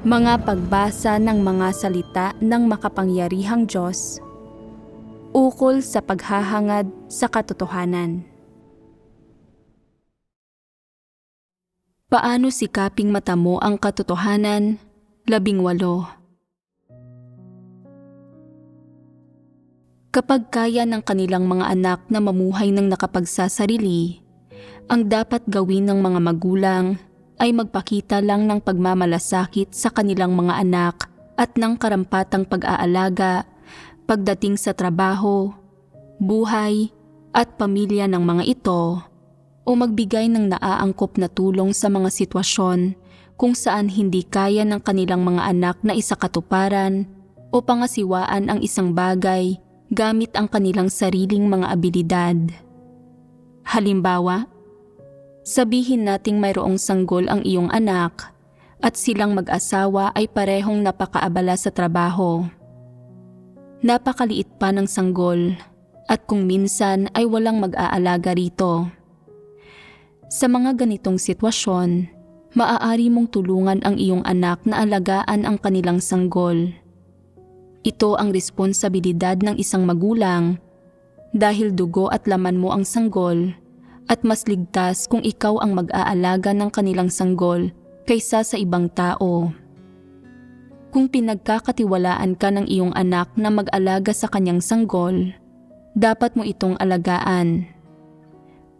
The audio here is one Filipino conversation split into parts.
Mga pagbasa ng mga salita ng makapangyarihang Diyos ukol sa paghahangad sa katotohanan. Paano sikaping matamo ang katotohanan? 18. Kapag kaya ng kanilang mga anak na mamuhay ng nakapagsasarili, ang dapat gawin ng mga magulang ay magpakita lang ng pagmamalasakit sa kanilang mga anak at ng karampatang pag-aalaga pagdating sa trabaho, buhay at pamilya ng mga ito, o magbigay ng naaangkop na tulong sa mga sitwasyon kung saan hindi kaya ng kanilang mga anak na isakatuparan o pangasiwaan ang isang bagay gamit ang kanilang sariling mga abilidad. Halimbawa, sabihin nating mayroong sanggol ang iyong anak at silang mag-asawa ay parehong napakaabala sa trabaho. Napakaliit pa ng sanggol at kung minsan ay walang mag-aalaga rito. Sa mga ganitong sitwasyon, maaari mong tulungan ang iyong anak na alagaan ang kanilang sanggol. Ito ang responsibilidad ng isang magulang dahil dugo at laman mo ang sanggol at mas ligtas kung ikaw ang mag-aalaga ng kanilang sanggol kaysa sa ibang tao. Kung pinagkakatiwalaan ka ng iyong anak na mag-alaga sa kanyang sanggol, dapat mo itong alagaan.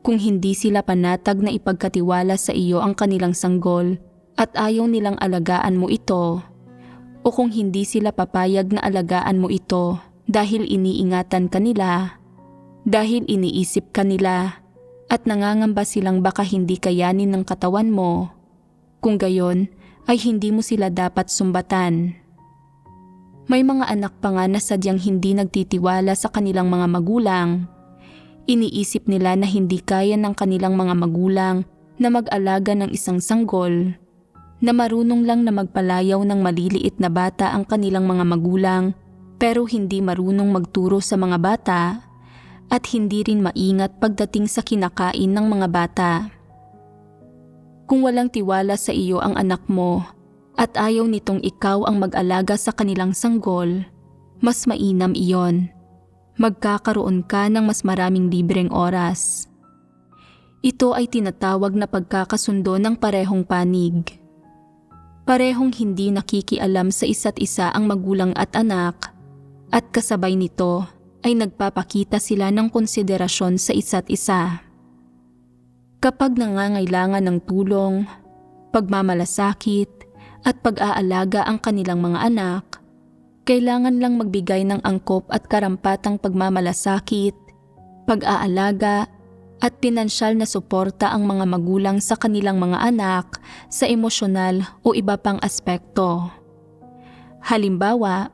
Kung hindi sila panatag na ipagkatiwala sa iyo ang kanilang sanggol at ayaw nilang alagaan mo ito, o kung hindi sila papayag na alagaan mo ito dahil iniingatan ka nila, dahil iniisip ka nila, at nangangamba silang baka hindi kayanin ng katawan mo, kung gayon ay hindi mo sila dapat sumbatan. May mga anak pa nga na sadyang hindi nagtitiwala sa kanilang mga magulang. Iniisip nila na hindi kaya ng kanilang mga magulang na mag-alaga ng isang sanggol, na marunong lang na magpalayaw ng maliliit na bata ang kanilang mga magulang pero hindi marunong magturo sa mga bata at hindi rin maingat pagdating sa kinakain ng mga bata. Kung walang tiwala sa iyo ang anak mo at ayaw nitong ikaw ang mag-alaga sa kanilang sanggol, mas mainam iyon. Magkakaroon ka ng mas maraming libreng oras. Ito ay tinatawag na pagkakasundo ng parehong panig. Parehong hindi nakikialam sa isa't isa ang magulang at anak, at kasabay nito ay nagpapakita sila ng konsiderasyon sa isa't isa. Kapag nangangailangan ng tulong, pagmamalasakit at pag-aalaga ang kanilang mga anak, kailangan lang magbigay ng angkop at karampatang pagmamalasakit, pag-aalaga at pinansyal na suporta ang mga magulang sa kanilang mga anak sa emosyonal o iba pang aspekto. Halimbawa,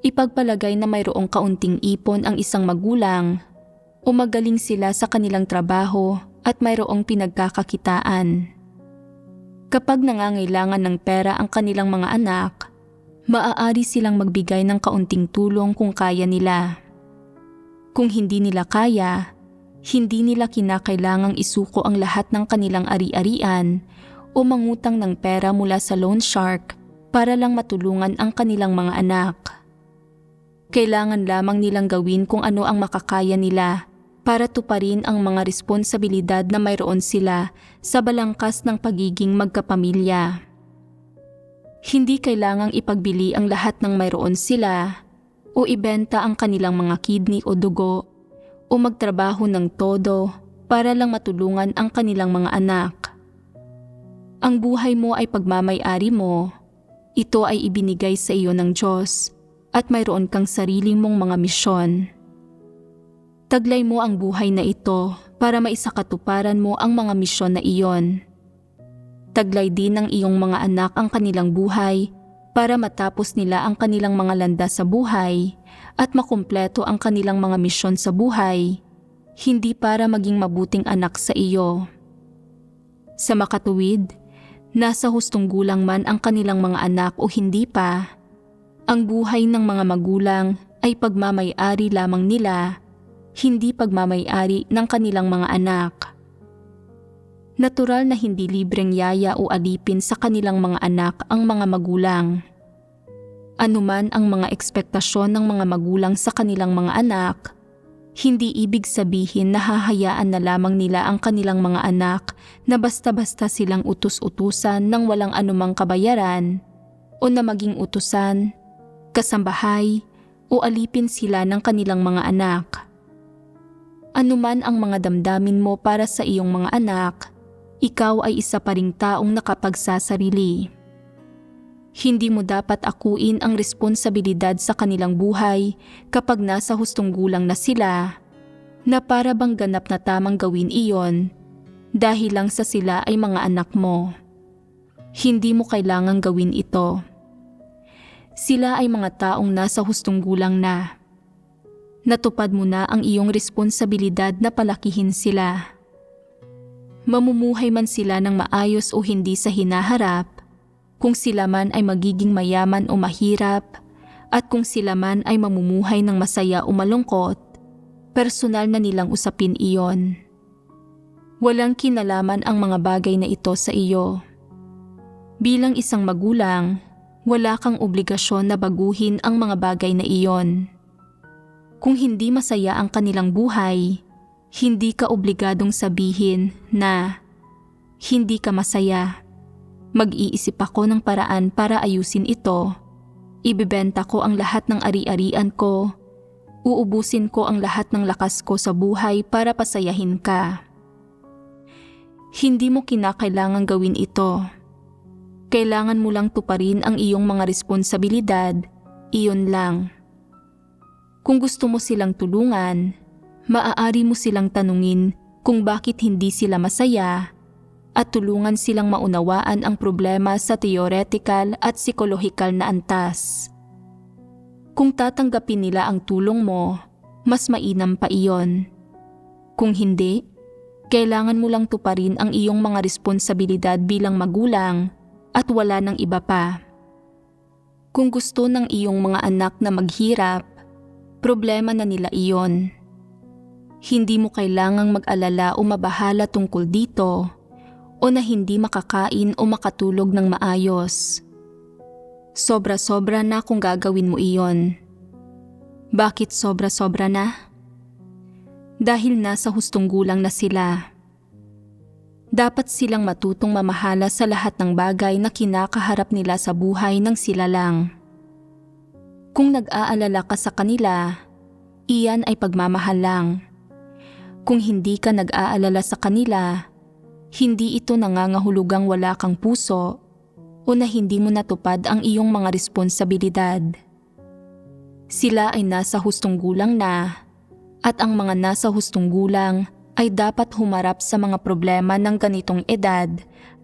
ipagpalagay na mayroong kaunting ipon ang isang magulang o magaling sila sa kanilang trabaho at mayroong pinagkakakitaan. Kapag nangangailangan ng pera ang kanilang mga anak, maaari silang magbigay ng kaunting tulong kung kaya nila. Kung hindi nila kaya, hindi nila kinakailangang isuko ang lahat ng kanilang ari-arian o mangutang ng pera mula sa loan shark para lang matulungan ang kanilang mga anak. Kailangan lamang nilang gawin kung ano ang makakaya nila para tuparin ang mga responsibilidad na mayroon sila sa balangkas ng pagiging magkapamilya. Hindi kailangang ipagbili ang lahat ng mayroon sila o ibenta ang kanilang mga kidney o dugo o magtrabaho ng todo para lang matulungan ang kanilang mga anak. Ang buhay mo ay pagmamay-ari mo. Ito ay ibinigay sa iyo ng Diyos at mayroon kang sarili mong mga misyon. Taglay mo ang buhay na ito para maisakatuparan mo ang mga misyon na iyon. Taglay din ng iyong mga anak ang kanilang buhay para matapos nila ang kanilang mga landas sa buhay at makumpleto ang kanilang mga misyon sa buhay, hindi para maging mabuting anak sa iyo. Sa makatuwid, nasa hustong gulang man ang kanilang mga anak o hindi pa, ang buhay ng mga magulang ay pagmamay-ari lamang nila, hindi pagmamay-ari ng kanilang mga anak. Natural na hindi libreng yaya o alipin sa kanilang mga anak ang mga magulang. Anuman ang mga ekspektasyon ng mga magulang sa kanilang mga anak, hindi ibig sabihin na hahayaan na lamang nila ang kanilang mga anak na basta-basta silang utus-utusan ng walang anumang kabayaran o na maging utusan, kasambahay o alipin sila ng kanilang mga anak. Anuman ang mga damdamin mo para sa iyong mga anak, ikaw ay isa pa ring taong nakapagsasarili. Hindi mo dapat akuin ang responsibilidad sa kanilang buhay kapag nasa hustong gulang na sila, na para bang ganap na tamang gawin iyon dahil lang sa sila ay mga anak mo. Hindi mo kailangang gawin ito. Sila ay mga taong nasa hustong gulang na. Natupad mo na ang iyong responsibilidad na palakihin sila. Mamumuhay man sila ng maayos o hindi sa hinaharap, kung sila man ay magiging mayaman o mahirap, at kung sila man ay mamumuhay ng masaya o malungkot, personal na nilang usapin iyon. Walang kinalaman ang mga bagay na ito sa iyo. Bilang isang magulang, wala kang obligasyon na baguhin ang mga bagay na iyon. Kung hindi masaya ang kanilang buhay, hindi ka obligadong sabihin na hindi ka masaya. Mag-iisip ako ng paraan para ayusin ito. Ibebenta ko ang lahat ng ari-arian ko. Uubusin ko ang lahat ng lakas ko sa buhay para pasayahin ka. Hindi mo kinakailangang gawin ito. Kailangan mo lang tuparin ang iyong mga responsibilidad, iyon lang. Kung gusto mo silang tulungan, maaari mo silang tanungin kung bakit hindi sila masaya at tulungan silang maunawaan ang problema sa theoretical at psikolohikal na antas. Kung tatanggapin nila ang tulong mo, mas mainam pa iyon. Kung hindi, kailangan mo lang tuparin ang iyong mga responsibilidad bilang magulang at wala ng iba pa. Kung gusto ng iyong mga anak na maghirap, problema na nila iyon. Hindi mo kailangang mag-alala o mabahala tungkol dito o na hindi makakain o makatulog ng maayos. Sobra-sobra na kung gagawin mo iyon. Bakit sobra-sobra na? Dahil nasa hustong gulang na sila. Dapat silang matutong mamahala sa lahat ng bagay na kinakaharap nila sa buhay ng sila lang. Kung nag-aalala ka sa kanila, iyan ay pagmamahal lang. Kung hindi ka nag-aalala sa kanila, hindi ito nangangahulugang wala kang puso o na hindi mo natupad ang iyong mga responsibilidad. Sila ay nasa hustong gulang na at ang mga nasa hustong gulang ay dapat humarap sa mga problema ng ganitong edad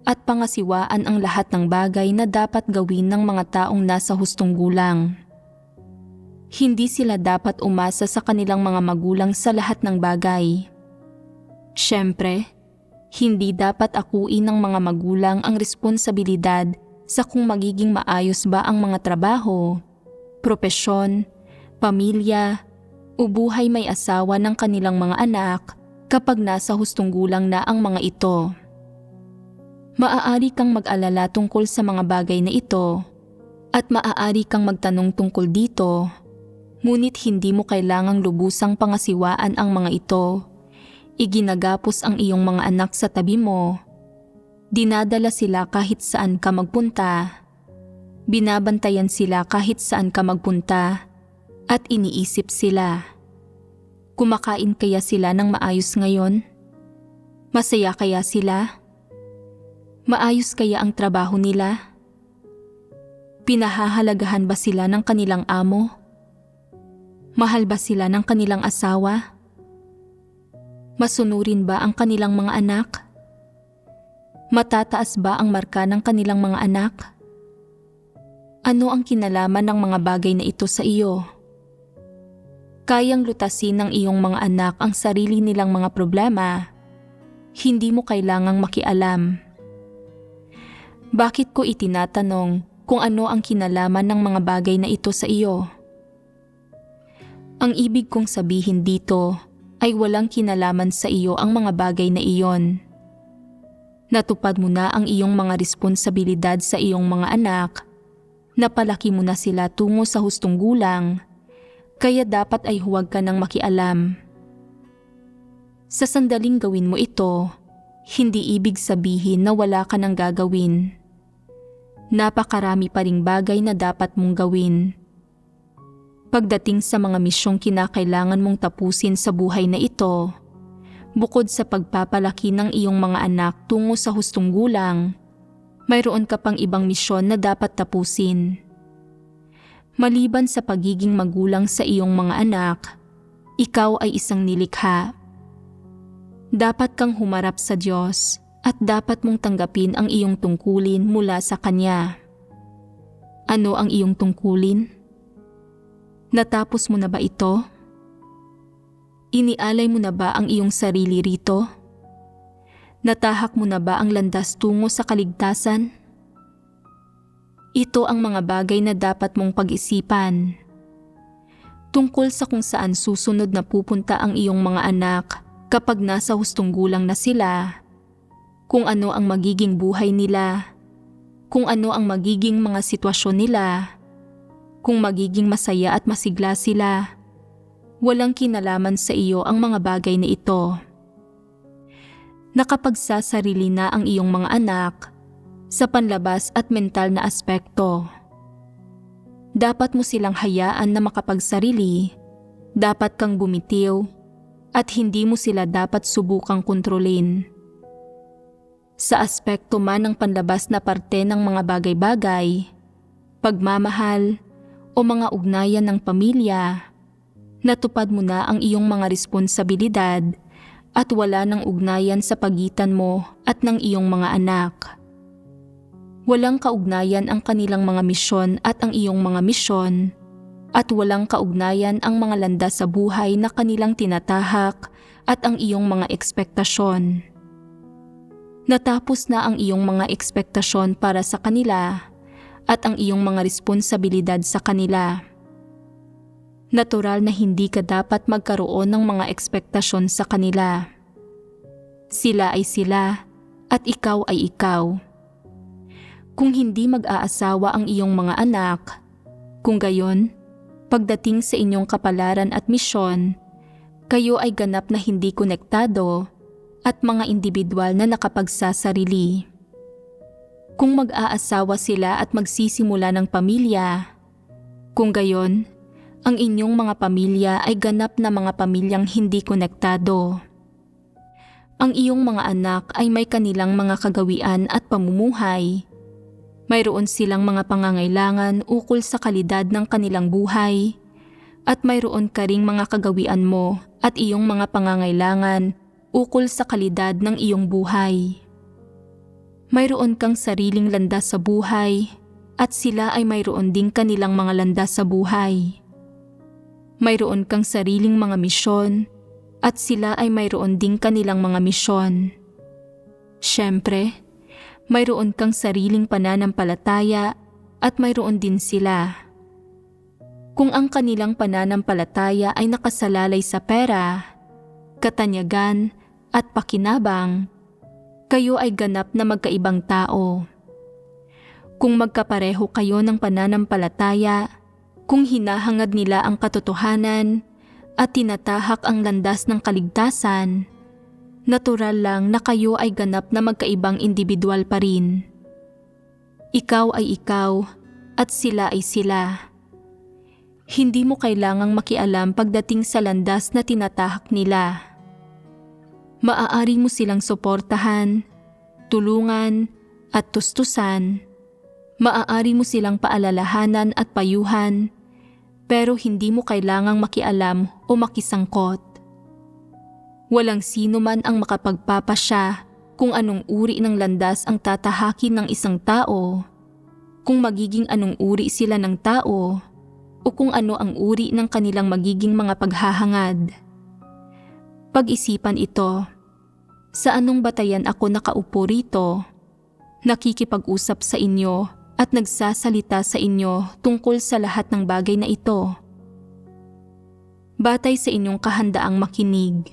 at pangasiwaan ang lahat ng bagay na dapat gawin ng mga taong nasa hustong gulang. Hindi sila dapat umasa sa kanilang mga magulang sa lahat ng bagay. Siyempre, hindi dapat akuin ng mga magulang ang responsibilidad sa kung magiging maayos ba ang mga trabaho, propesyon, pamilya, o buhay may asawa ng kanilang mga anak kapag nasa hustong gulang na ang mga ito. Maaari kang mag-alala tungkol sa mga bagay na ito at maaari kang magtanong tungkol dito, ngunit hindi mo kailangang lubusang pangasiwaan ang mga ito. Iginagapos ang iyong mga anak sa tabi mo. Dinadala sila kahit saan ka magpunta. Binabantayan sila kahit saan ka magpunta. At iniisip sila. Kumakain kaya sila ng maayos ngayon? Masaya kaya sila? Maayos kaya ang trabaho nila? Pinahahalagahan ba sila ng kanilang amo? Mahal ba sila ng kanilang asawa? Masunurin ba ang kanilang mga anak? Matataas ba ang marka ng kanilang mga anak? Ano ang kinalaman ng mga bagay na ito sa iyo? Kayang lutasin ng iyong mga anak ang sarili nilang mga problema. Hindi mo kailangang makialam. Bakit ko itinatanong kung ano ang kinalaman ng mga bagay na ito sa iyo? Ang ibig kong sabihin dito ay walang kinalaman sa iyo ang mga bagay na iyon. Natupad mo na ang iyong mga responsibilidad sa iyong mga anak. Napalaki mo na sila tungo sa hustong gulang, kaya dapat ay huwag ka nang makialam. Sa sandaling gawin mo ito, hindi ibig sabihin na wala ka nang gagawin. Napakarami pa ring bagay na dapat mong gawin. Pagdating sa mga misyong kinakailangan mong tapusin sa buhay na ito, bukod sa pagpapalaki ng iyong mga anak tungo sa hustong gulang, mayroon ka pang ibang misyon na dapat tapusin. Maliban sa pagiging magulang sa iyong mga anak, ikaw ay isang nilikha. Dapat kang humarap sa Diyos at dapat mong tanggapin ang iyong tungkulin mula sa Kanya. Ano ang iyong tungkulin? Natapos mo na ba ito? Inialay mo na ba ang iyong sarili rito? Natahak mo na ba ang landas tungo sa kaligtasan? Ito ang mga bagay na dapat mong pag-isipan. Tungkol sa kung saan susunod na pupunta ang iyong mga anak kapag nasa hustong gulang na sila, kung ano ang magiging buhay nila, kung ano ang magiging mga sitwasyon nila, kung magiging masaya at masigla sila. Walang kinalaman sa iyo ang mga bagay na ito. Nakapagsasarili na ang iyong mga anak sa panlabas at mental na aspekto. Dapat mo silang hayaan na makapagsarili, dapat kang bumitiw, at hindi mo sila dapat subukang kontrolin. Sa aspekto man ng panlabas na parte ng mga bagay-bagay, pagmamahal o mga ugnayan ng pamilya, natupad mo na ang iyong mga responsibilidad at wala ng ugnayan sa pagitan mo at ng iyong mga anak. Walang kaugnayan ang kanilang mga misyon at ang iyong mga misyon, at walang kaugnayan ang mga landas sa buhay na kanilang tinatahak at ang iyong mga ekspektasyon. Natapos na ang iyong mga ekspektasyon para sa kanila at ang iyong mga responsibilidad sa kanila. Natural na hindi ka dapat magkaroon ng mga ekspektasyon sa kanila. Sila ay sila at ikaw ay ikaw. Kung hindi mag-aasawa ang iyong mga anak, kung gayon, pagdating sa inyong kapalaran at misyon, kayo ay ganap na hindi konektado at mga individual na nakapagsasarili. Kung mag-aasawa sila at magsisimula ng pamilya, kung gayon, ang inyong mga pamilya ay ganap na mga pamilyang hindi konektado. Ang iyong mga anak ay may kanilang mga kagawian at pamumuhay. Mayroon silang mga pangangailangan ukol sa kalidad ng kanilang buhay, at mayroon ka ring mga kagawian mo at iyong mga pangangailangan ukol sa kalidad ng iyong buhay. Mayroon kang sariling landas sa buhay at sila ay mayroon ding kanilang mga landas sa buhay. Mayroon kang sariling mga misyon at sila ay mayroon ding kanilang mga misyon. Siyempre, mayroon kang sariling pananampalataya at mayroon din sila. Kung ang kanilang pananampalataya ay nakasalalay sa pera, katanyagan at pakinabang, kayo ay ganap na magkaibang tao. Kung magkapareho kayo ng pananampalataya, kung hinahangad nila ang katotohanan at tinatahak ang landas ng kaligtasan, natural lang na kayo ay ganap na magkaibang individual pa rin. Ikaw ay ikaw at sila ay sila. Hindi mo kailangang makialam pagdating sa landas na tinatahak nila. Maaari mo silang suportahan, tulungan at tustusan. Maaari mo silang paalalahanan at payuhan, pero hindi mo kailangang makialam o makisangkot. Walang sino man ang makapagpapasya kung anong uri ng landas ang tatahakin ng isang tao, kung magiging anong uri sila ng tao, o kung ano ang uri ng kanilang magiging mga paghahangad. Pag-isipan ito, sa anong batayan ako nakaupo rito, nakikipag-usap sa inyo at nagsasalita sa inyo tungkol sa lahat ng bagay na ito. Batay sa inyong kahandaang makinig.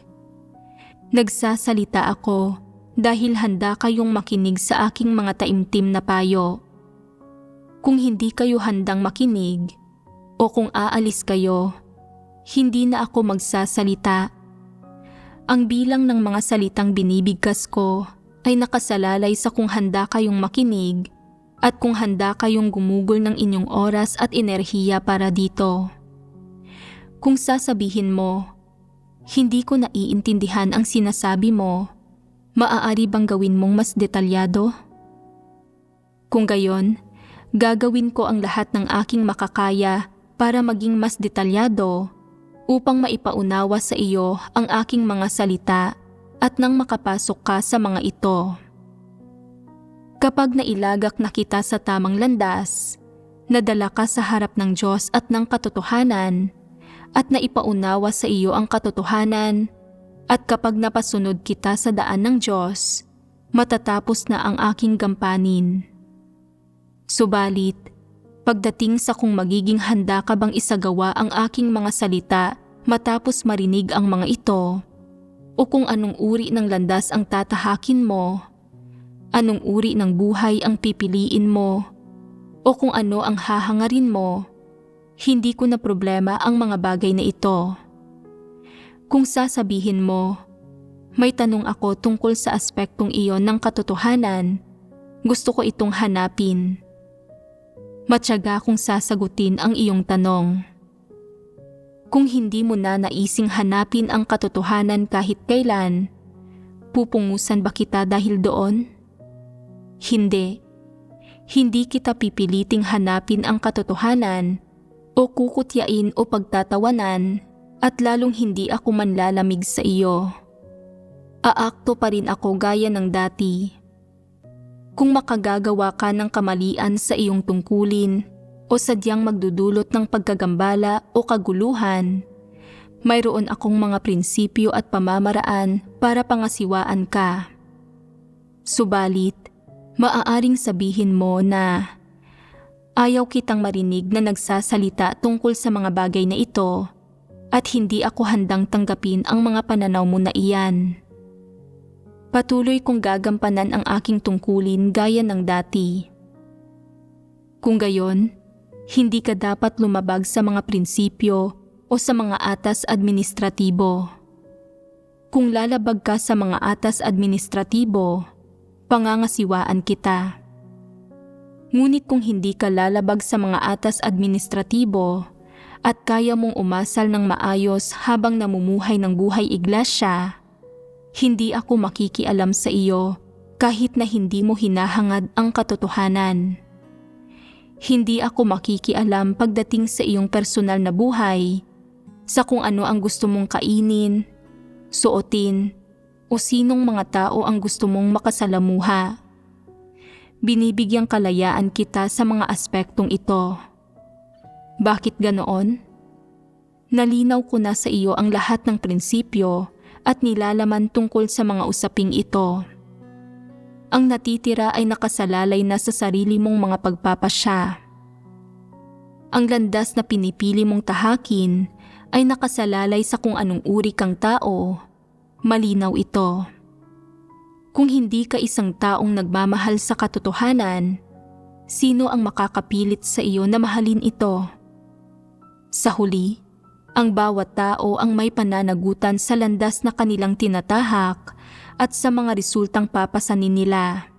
Nagsasalita ako dahil handa kayong makinig sa aking mga taimtim na payo. Kung hindi kayo handang makinig o kung aalis kayo, hindi na ako magsasalita. Ang bilang ng mga salitang binibigkas ko ay nakasalalay sa kung handa kayong makinig at kung handa kayong gumugol ng inyong oras at enerhiya para dito. Kung sasabihin mo, hindi ko naiintindihan ang sinasabi mo, maaari bang gawin mong mas detalyado? Kung gayon, gagawin ko ang lahat ng aking makakaya para maging mas detalyado upang maipaunawa sa iyo ang aking mga salita at nang makapasok ka sa mga ito. Kapag nailagak na kita sa tamang landas, nadala ka sa harap ng Diyos at ng katotohanan, at naipaunawa sa iyo ang katotohanan, at kapag napasunod kita sa daan ng Diyos, matatapos na ang aking gampanin. Subalit, pagdating sa kung magiging handa ka bang isagawa ang aking mga salita matapos marinig ang mga ito, o kung anong uri ng landas ang tatahakin mo, anong uri ng buhay ang pipiliin mo, o kung ano ang hahangarin mo, hindi ko na problema ang mga bagay na ito. Kung sasabihin mo, may tanong ako tungkol sa aspektong iyon ng katotohanan, gusto ko itong hanapin. Matyaga kong sasagutin ang iyong tanong. Kung hindi mo na naising hanapin ang katotohanan kahit kailan, pupungusan ba kita dahil doon? Hindi. Hindi kita pipiliting hanapin ang katotohanan o kukutyain o pagtatawanan, at lalong hindi ako manlalamig sa iyo. Aakto pa rin ako gaya ng dati. Kung makagagawa ka ng kamalian sa iyong tungkulin o sadyang magdudulot ng pagkagambala o kaguluhan, mayroon akong mga prinsipyo at pamamaraan para pangasiwaan ka. Subalit, maaaring sabihin mo na ayaw kitang marinig na nagsasalita tungkol sa mga bagay na ito at hindi ako handang tanggapin ang mga pananaw mo na iyan. Patuloy kong gagampanan ang aking tungkulin gaya ng dati. Kung gayon, hindi ka dapat lumabag sa mga prinsipyo o sa mga atas administratibo. Kung lalabag ka sa mga atas administratibo, pangangasiwaan kita. Ngunit kung hindi ka lalabag sa mga atas administratibo at kaya mong umasal ng maayos habang namumuhay ng buhay iglesia, hindi ako makikialam sa iyo kahit na hindi mo hinahangad ang katotohanan. Hindi ako makikialam pagdating sa iyong personal na buhay, sa kung ano ang gusto mong kainin, suotin, o sinong mga tao ang gusto mong makasalamuha. Binibigyang kalayaan kita sa mga aspektong ito. Bakit ganoon? Nalinaw ko na sa iyo ang lahat ng prinsipyo at nilalaman tungkol sa mga usaping ito. Ang natitira ay nakasalalay na sa sarili mong mga pagpapasya. Ang landas na pinipili mong tahakin ay nakasalalay sa kung anong uri kang tao. Malinaw ito. Kung hindi ka isang taong nagmamahal sa katotohanan, sino ang makakapilit sa iyo na mahalin ito? Sa huli, ang bawat tao ang may pananagutan sa landas na kanilang tinatahak at sa mga resultang papasanin nila.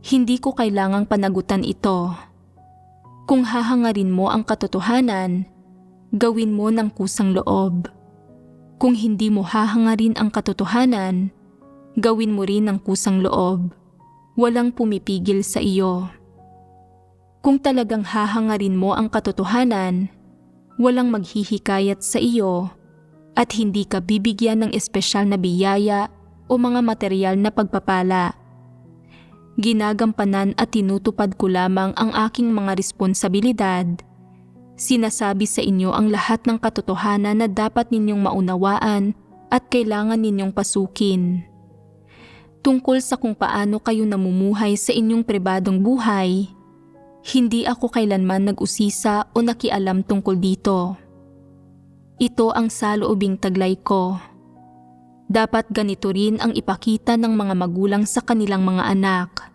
Hindi ko kailangang panagutan ito. Kung hahangarin mo ang katotohanan, gawin mo ng kusang loob. Kung hindi mo hahangarin ang katotohanan, gawin mo rin ng kusang loob. Walang pumipigil sa iyo. Kung talagang hahangarin mo ang katotohanan, walang maghihikayat sa iyo at hindi ka bibigyan ng espesyal na biyaya o mga material na pagpapala. Ginagampanan at tinutupad ko lamang ang aking mga responsibilidad. Sinasabi sa inyo ang lahat ng katotohanan na dapat ninyong maunawaan at kailangan ninyong pasukin. Tungkol sa kung paano kayo namumuhay sa inyong pribadong buhay, hindi ako kailanman nag-usisa o nakialam tungkol dito. Ito ang saloobing taglay ko. dapat ganito rin ang ipakita ng mga magulang sa kanilang mga anak.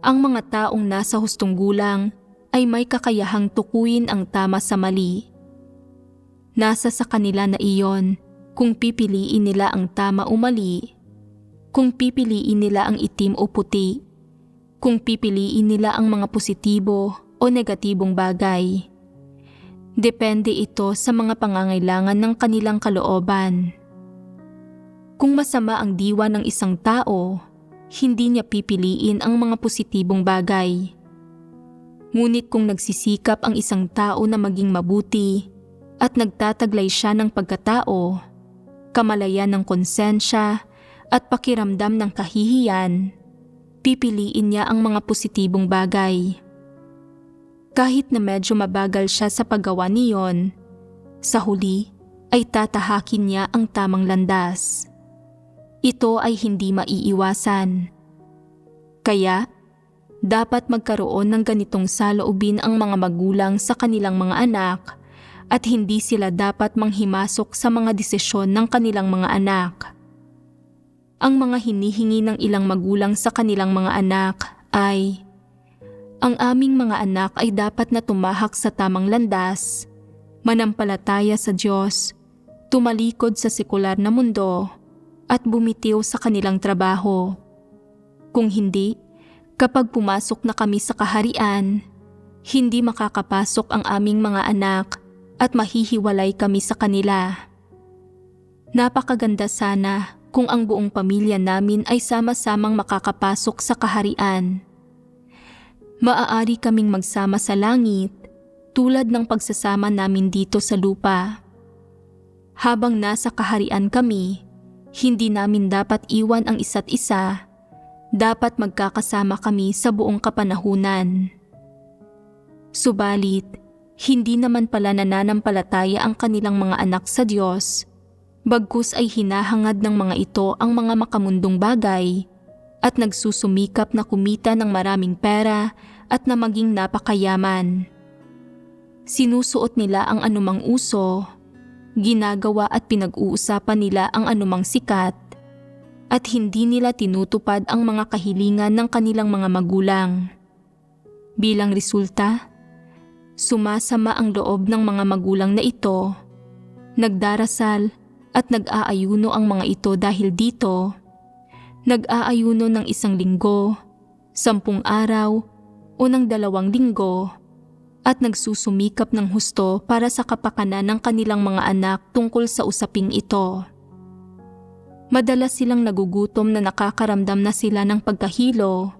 Ang mga taong nasa hustong gulang ay may kakayahang tukuyin ang tama sa mali. Nasa sa kanila na iyon kung pipiliin nila ang tama o mali, kung pipiliin nila ang itim o puti, kung pipiliin nila ang mga positibo o negatibong bagay. Depende ito sa mga pangangailangan ng kanilang kalooban. Kung masama ang diwa ng isang tao, hindi niya pipiliin ang mga positibong bagay. Ngunit kung nagsisikap ang isang tao na maging mabuti at nagtataglay siya ng pagkatao, kamalayan ng konsensya at pakiramdam ng kahihiyan, pipiliin niya ang mga positibong bagay. Kahit na medyo mabagal siya sa paggawa niyon, sa huli ay tatahakin niya ang tamang landas. Ito ay hindi maiiwasan. Kaya, dapat magkaroon ng ganitong saloobin ang mga magulang sa kanilang mga anak at hindi sila dapat manghimasok sa mga desisyon ng kanilang mga anak. Ang mga hinihingi ng ilang magulang sa kanilang mga anak ay, ang aming mga anak ay dapat na tumahak sa tamang landas, manampalataya sa Diyos, tumalikod sa sekular na mundo, at bumitiw sa kanilang trabaho. Kung hindi, kapag pumasok na kami sa kaharian, hindi makakapasok ang aming mga anak at mahihiwalay kami sa kanila. Napakaganda sana kung ang buong pamilya namin ay sama-samang makakapasok sa kaharian. Maaari kaming magsama sa langit tulad ng pagsasama namin dito sa lupa. Habang nasa kaharian kami, hindi namin dapat iwan ang isa't isa. Dapat magkakasama kami sa buong kapanahunan. Subalit, hindi naman pala nananampalataya ang kanilang mga anak sa Diyos, bagkus ay hinahangad ng mga ito ang mga makamundong bagay at nagsusumikap na kumita ng maraming pera at na maging napakayaman. Sinusuot nila ang anumang uso, ginagawa at pinag-uusapan nila ang anumang sikat, at hindi nila tinutupad ang mga kahilingan ng kanilang mga magulang. Bilang resulta, sumasama ang loob ng mga magulang na ito, nagdarasal at nag-aayuno ang mga ito dahil dito, nag-aayuno ng 1 linggo, 10 araw o ng 2 linggo, at nagsusumikap ng husto para sa kapakanan ng kanilang mga anak tungkol sa usaping ito. Madalas silang nagugutom na nakakaramdam na sila ng pagkahilo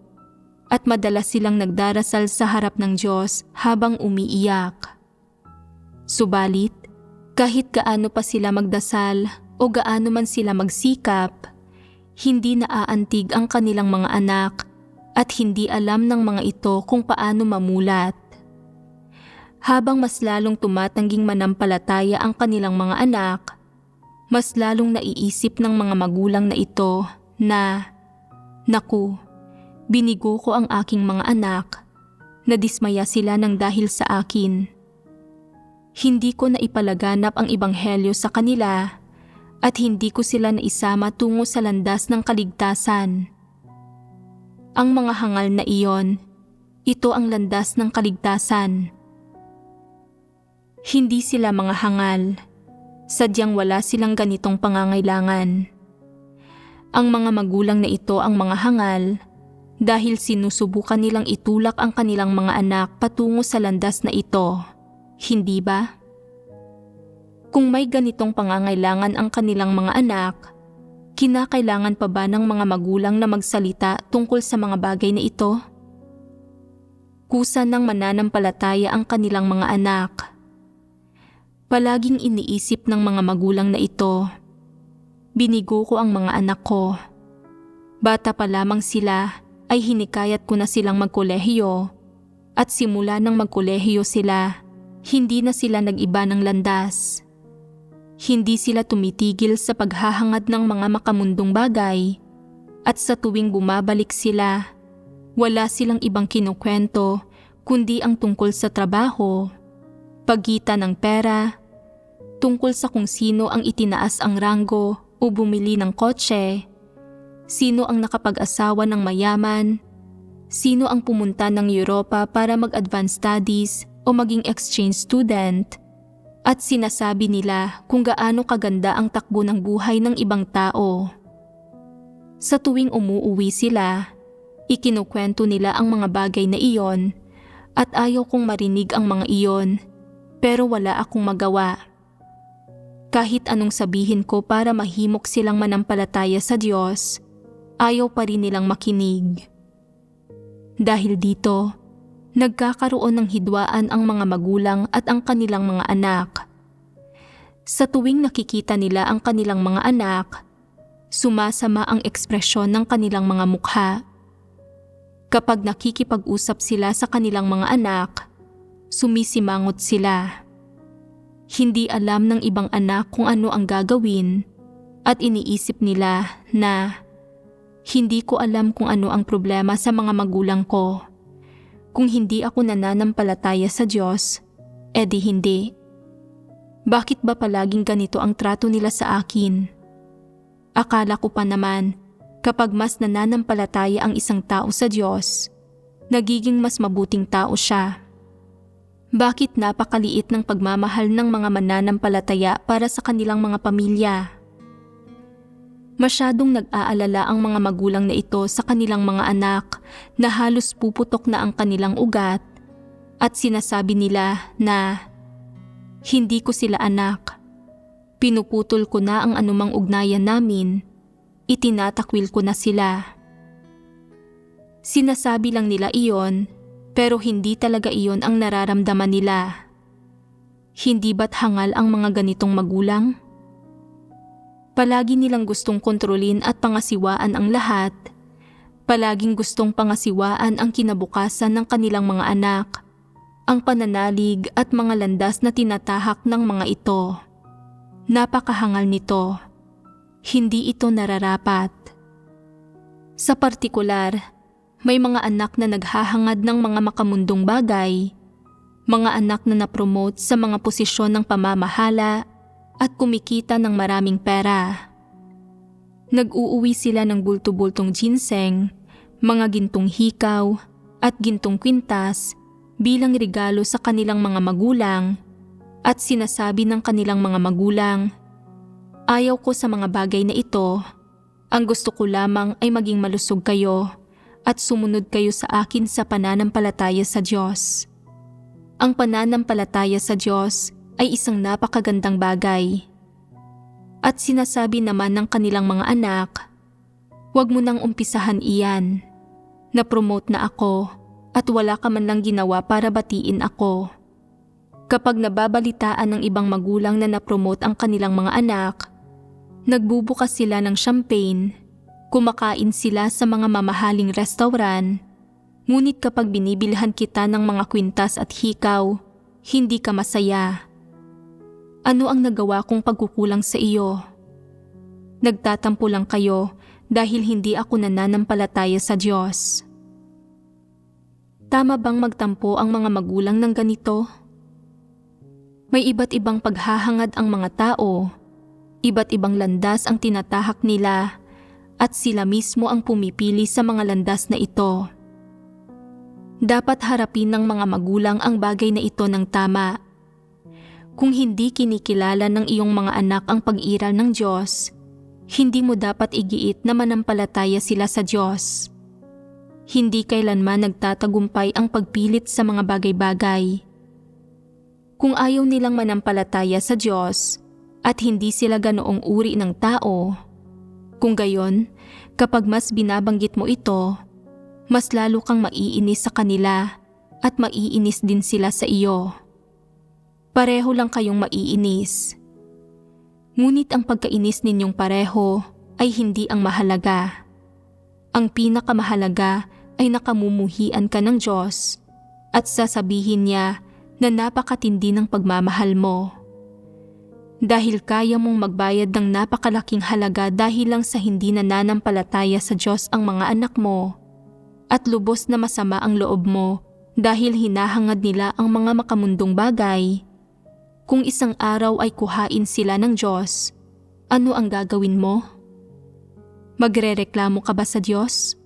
at madalas silang nagdarasal sa harap ng Diyos habang umiiyak. Subalit, kahit gaano pa sila magdasal o gaano man sila magsikap, hindi naaantig ang kanilang mga anak at hindi alam ng mga ito kung paano mamulat. Habang mas lalong tumatangging manampalataya ang kanilang mga anak, mas lalong naiisip ng mga magulang na ito na, naku, binigo ko ang aking mga anak, nadismaya sila ng dahil sa akin. Hindi ko na ipalaganap ang ebanghelyo sa kanila at hindi ko sila naisama tungo sa landas ng kaligtasan. Ang mga hangal na iyon, ito ang landas ng kaligtasan. Hindi sila mga hangal, sadyang wala silang ganitong pangangailangan. Ang mga magulang na ito ang mga hangal dahil sinusubukan nilang itulak ang kanilang mga anak patungo sa landas na ito, hindi ba? Kung may ganitong pangangailangan ang kanilang mga anak, kinakailangan pa ba ng mga magulang na magsalita tungkol sa mga bagay na ito? Kusa ng mananampalataya ang kanilang mga anak. Palaging iniisip ng mga magulang na ito, binigo ko ang mga anak ko. Bata pa lamang sila ay hinikayat ko na silang magkolehiyo at simula nang magkolehiyo sila, hindi na sila nag-iba ng landas. Hindi sila tumitigil sa paghahangad ng mga makamundong bagay at sa tuwing bumabalik sila, wala silang ibang kinukwento kundi ang tungkol sa trabaho, pagitan ng pera, tungkol sa kung sino ang itinaas ang ranggo o bumili ng kotse? Sino ang nakapag-asawa ng mayaman? Sino ang pumunta ng Europa para mag-advance studies o maging exchange student? At sinasabi nila kung gaano kaganda ang takbo ng buhay ng ibang tao. Sa tuwing umuuwi sila, ikinukwento nila ang mga bagay na iyon at ayaw kong marinig ang mga iyon, pero wala akong magawa. Kahit anong sabihin ko para mahimok silang manampalataya sa Diyos, ayaw pa rin nilang makinig. Dahil dito, nagkakaroon ng hidwaan ang mga magulang at ang kanilang mga anak. Sa tuwing nakikita nila ang kanilang mga anak, sumasama ang ekspresyon ng kanilang mga mukha. Kapag nakikipag-usap sila sa kanilang mga anak, sumisimangot sila. Hindi alam ng ibang anak kung ano ang gagawin at iniisip nila na hindi ko alam kung ano ang problema sa mga magulang ko. Kung hindi ako nananampalataya sa Diyos, edi hindi. Bakit ba palaging ganito ang trato nila sa akin? Akala ko pa naman, kapag mas nananampalataya ang isang tao sa Diyos, nagiging mas mabuting tao siya. Bakit napakaliit ng pagmamahal ng mga mananampalataya para sa kanilang mga pamilya? Masyadong nag-aalala ang mga magulang na ito sa kanilang mga anak na halos puputok na ang kanilang ugat at sinasabi nila na hindi ko sila anak. Pinuputol ko na ang anumang ugnayan namin. Itinatakwil ko na sila. Sinasabi lang nila iyon, pero hindi talaga iyon ang nararamdaman nila. Hindi ba't hangal ang mga ganitong magulang? Palagi nilang gustong kontrolin at pangasiwaan ang lahat. Palaging gustong pangasiwaan ang kinabukasan ng kanilang mga anak, ang pananalig at mga landas na tinatahak ng mga ito. Napakahangal nito. Hindi ito nararapat. Sa partikular, may mga anak na naghahangad ng mga makamundong bagay, mga anak na napromote sa mga posisyon ng pamamahala at kumikita ng maraming pera. Nag-uuwi sila ng bulto-bultong ginseng, mga gintong hikaw at gintong kwintas bilang regalo sa kanilang mga magulang at sinasabi ng kanilang mga magulang, ayaw ko sa mga bagay na ito, ang gusto ko lamang ay maging malusog kayo at sumunod kayo sa akin sa pananampalataya sa Diyos. Ang pananampalataya sa Diyos ay isang napakagandang bagay. At sinasabi naman ng kanilang mga anak, huwag mo nang umpisahan iyan. Na-promote na ako at wala ka man lang ginawa para batiin ako. Kapag nababalitaan ng ibang magulang na na-promote ang kanilang mga anak, nagbubukas sila ng champagne, kumakain sila sa mga mamahaling restaurant, ngunit kapag binibilhan kita ng mga kwintas at hikaw, hindi ka masaya. Ano ang nagawa kong pagkukulang sa iyo? Nagtatampo lang kayo dahil hindi ako nananampalataya sa Diyos. Tama bang magtampo ang mga magulang ng ganito? May iba't ibang paghahangad ang mga tao, iba't ibang landas ang tinatahak nila at sila mismo ang pumipili sa mga landas na ito. Dapat harapin ng mga magulang ang bagay na ito ng tama. Kung hindi kinikilala ng iyong mga anak ang pag-iral ng Diyos, hindi mo dapat igiit na manampalataya sila sa Diyos. Hindi kailanman nagtatagumpay ang pagpilit sa mga bagay-bagay. Kung ayaw nilang manampalataya sa Diyos at hindi sila ganoong uri ng tao, kung gayon, kapag mas binabanggit mo ito, mas lalo kang maiinis sa kanila at maiinis din sila sa iyo. Pareho lang kayong maiinis. Ngunit ang pagkainis ninyong pareho ay hindi ang mahalaga. Ang pinakamahalaga ay nakamumuhian ka ng Diyos at sasabihin niya na napakatindi ng pagmamahal mo. Dahil kaya mong magbayad ng napakalaking halaga dahil lang sa hindi nananampalataya sa Diyos ang mga anak mo at lubos na masama ang loob mo dahil hinahangad nila ang mga makamundong bagay. Kung isang araw ay kuhain sila ng Diyos, ano ang gagawin mo? Magrereklamo ka ba sa Diyos?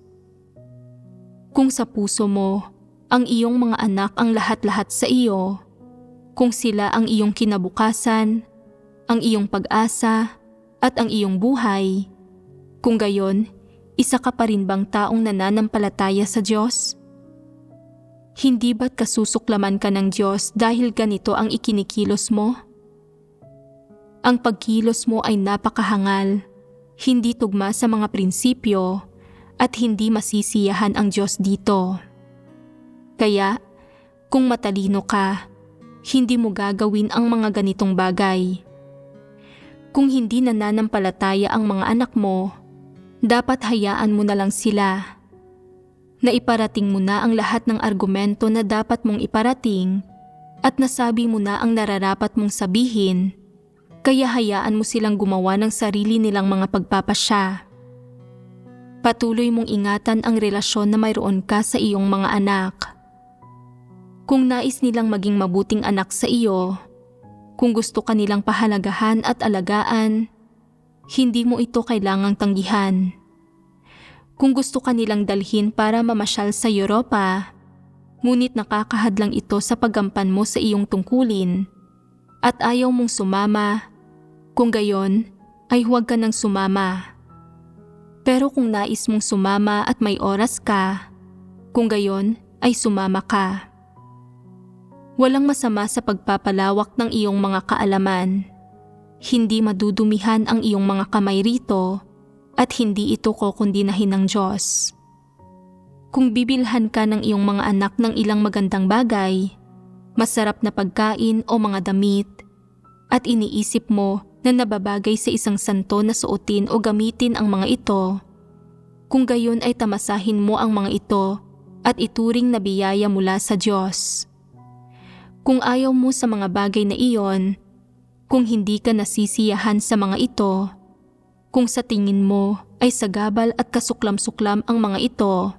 Kung sa puso mo, ang iyong mga anak ang lahat-lahat sa iyo, kung sila ang iyong kinabukasan, ang iyong pag-asa, at ang iyong buhay, kung gayon, isa ka pa rin bang taong nananampalataya sa Diyos? Hindi ba't kasusuklaman ka ng Diyos dahil ganito ang ikinikilos mo? Ang pagkilos mo ay napakahangal, hindi tugma sa mga prinsipyo, at hindi masisiyahan ang Diyos dito. Kaya, kung matalino ka, hindi mo gagawin ang mga ganitong bagay. Kung hindi nananampalataya ang mga anak mo, dapat hayaan mo na lang sila. Naiparating mo na ang lahat ng argumento na dapat mong iparating at nasabi mo na ang nararapat mong sabihin, kaya hayaan mo silang gumawa ng sarili nilang mga pagpapasya. Patuloy mong ingatan ang relasyon na mayroon ka sa iyong mga anak. Kung nais nilang maging mabuting anak sa iyo, kung gusto ka nilang pahalagahan at alagaan, hindi mo ito kailangang tanggihan. Kung gusto ka nilang dalhin para mamasyal sa Europa, ngunit nakakahadlang ito sa paggampan mo sa iyong tungkulin, at ayaw mong sumama, kung gayon ay huwag ka nang sumama. Pero kung nais mong sumama at may oras ka, kung gayon ay sumama ka. Walang masama sa pagpapalawak ng iyong mga kaalaman. Hindi madudumihan ang iyong mga kamay rito at hindi ito kokondinahin ng Diyos. Kung bibilhan ka ng iyong mga anak ng ilang magandang bagay, masarap na pagkain o mga damit, at iniisip mo na nababagay sa isang santo na suotin o gamitin ang mga ito, kung gayon ay tamasahin mo ang mga ito at ituring na biyaya mula sa Diyos. Kung ayaw mo sa mga bagay na iyon, kung hindi ka nasisiyahan sa mga ito, kung sa tingin mo ay sagabal at kasuklam-suklam ang mga ito,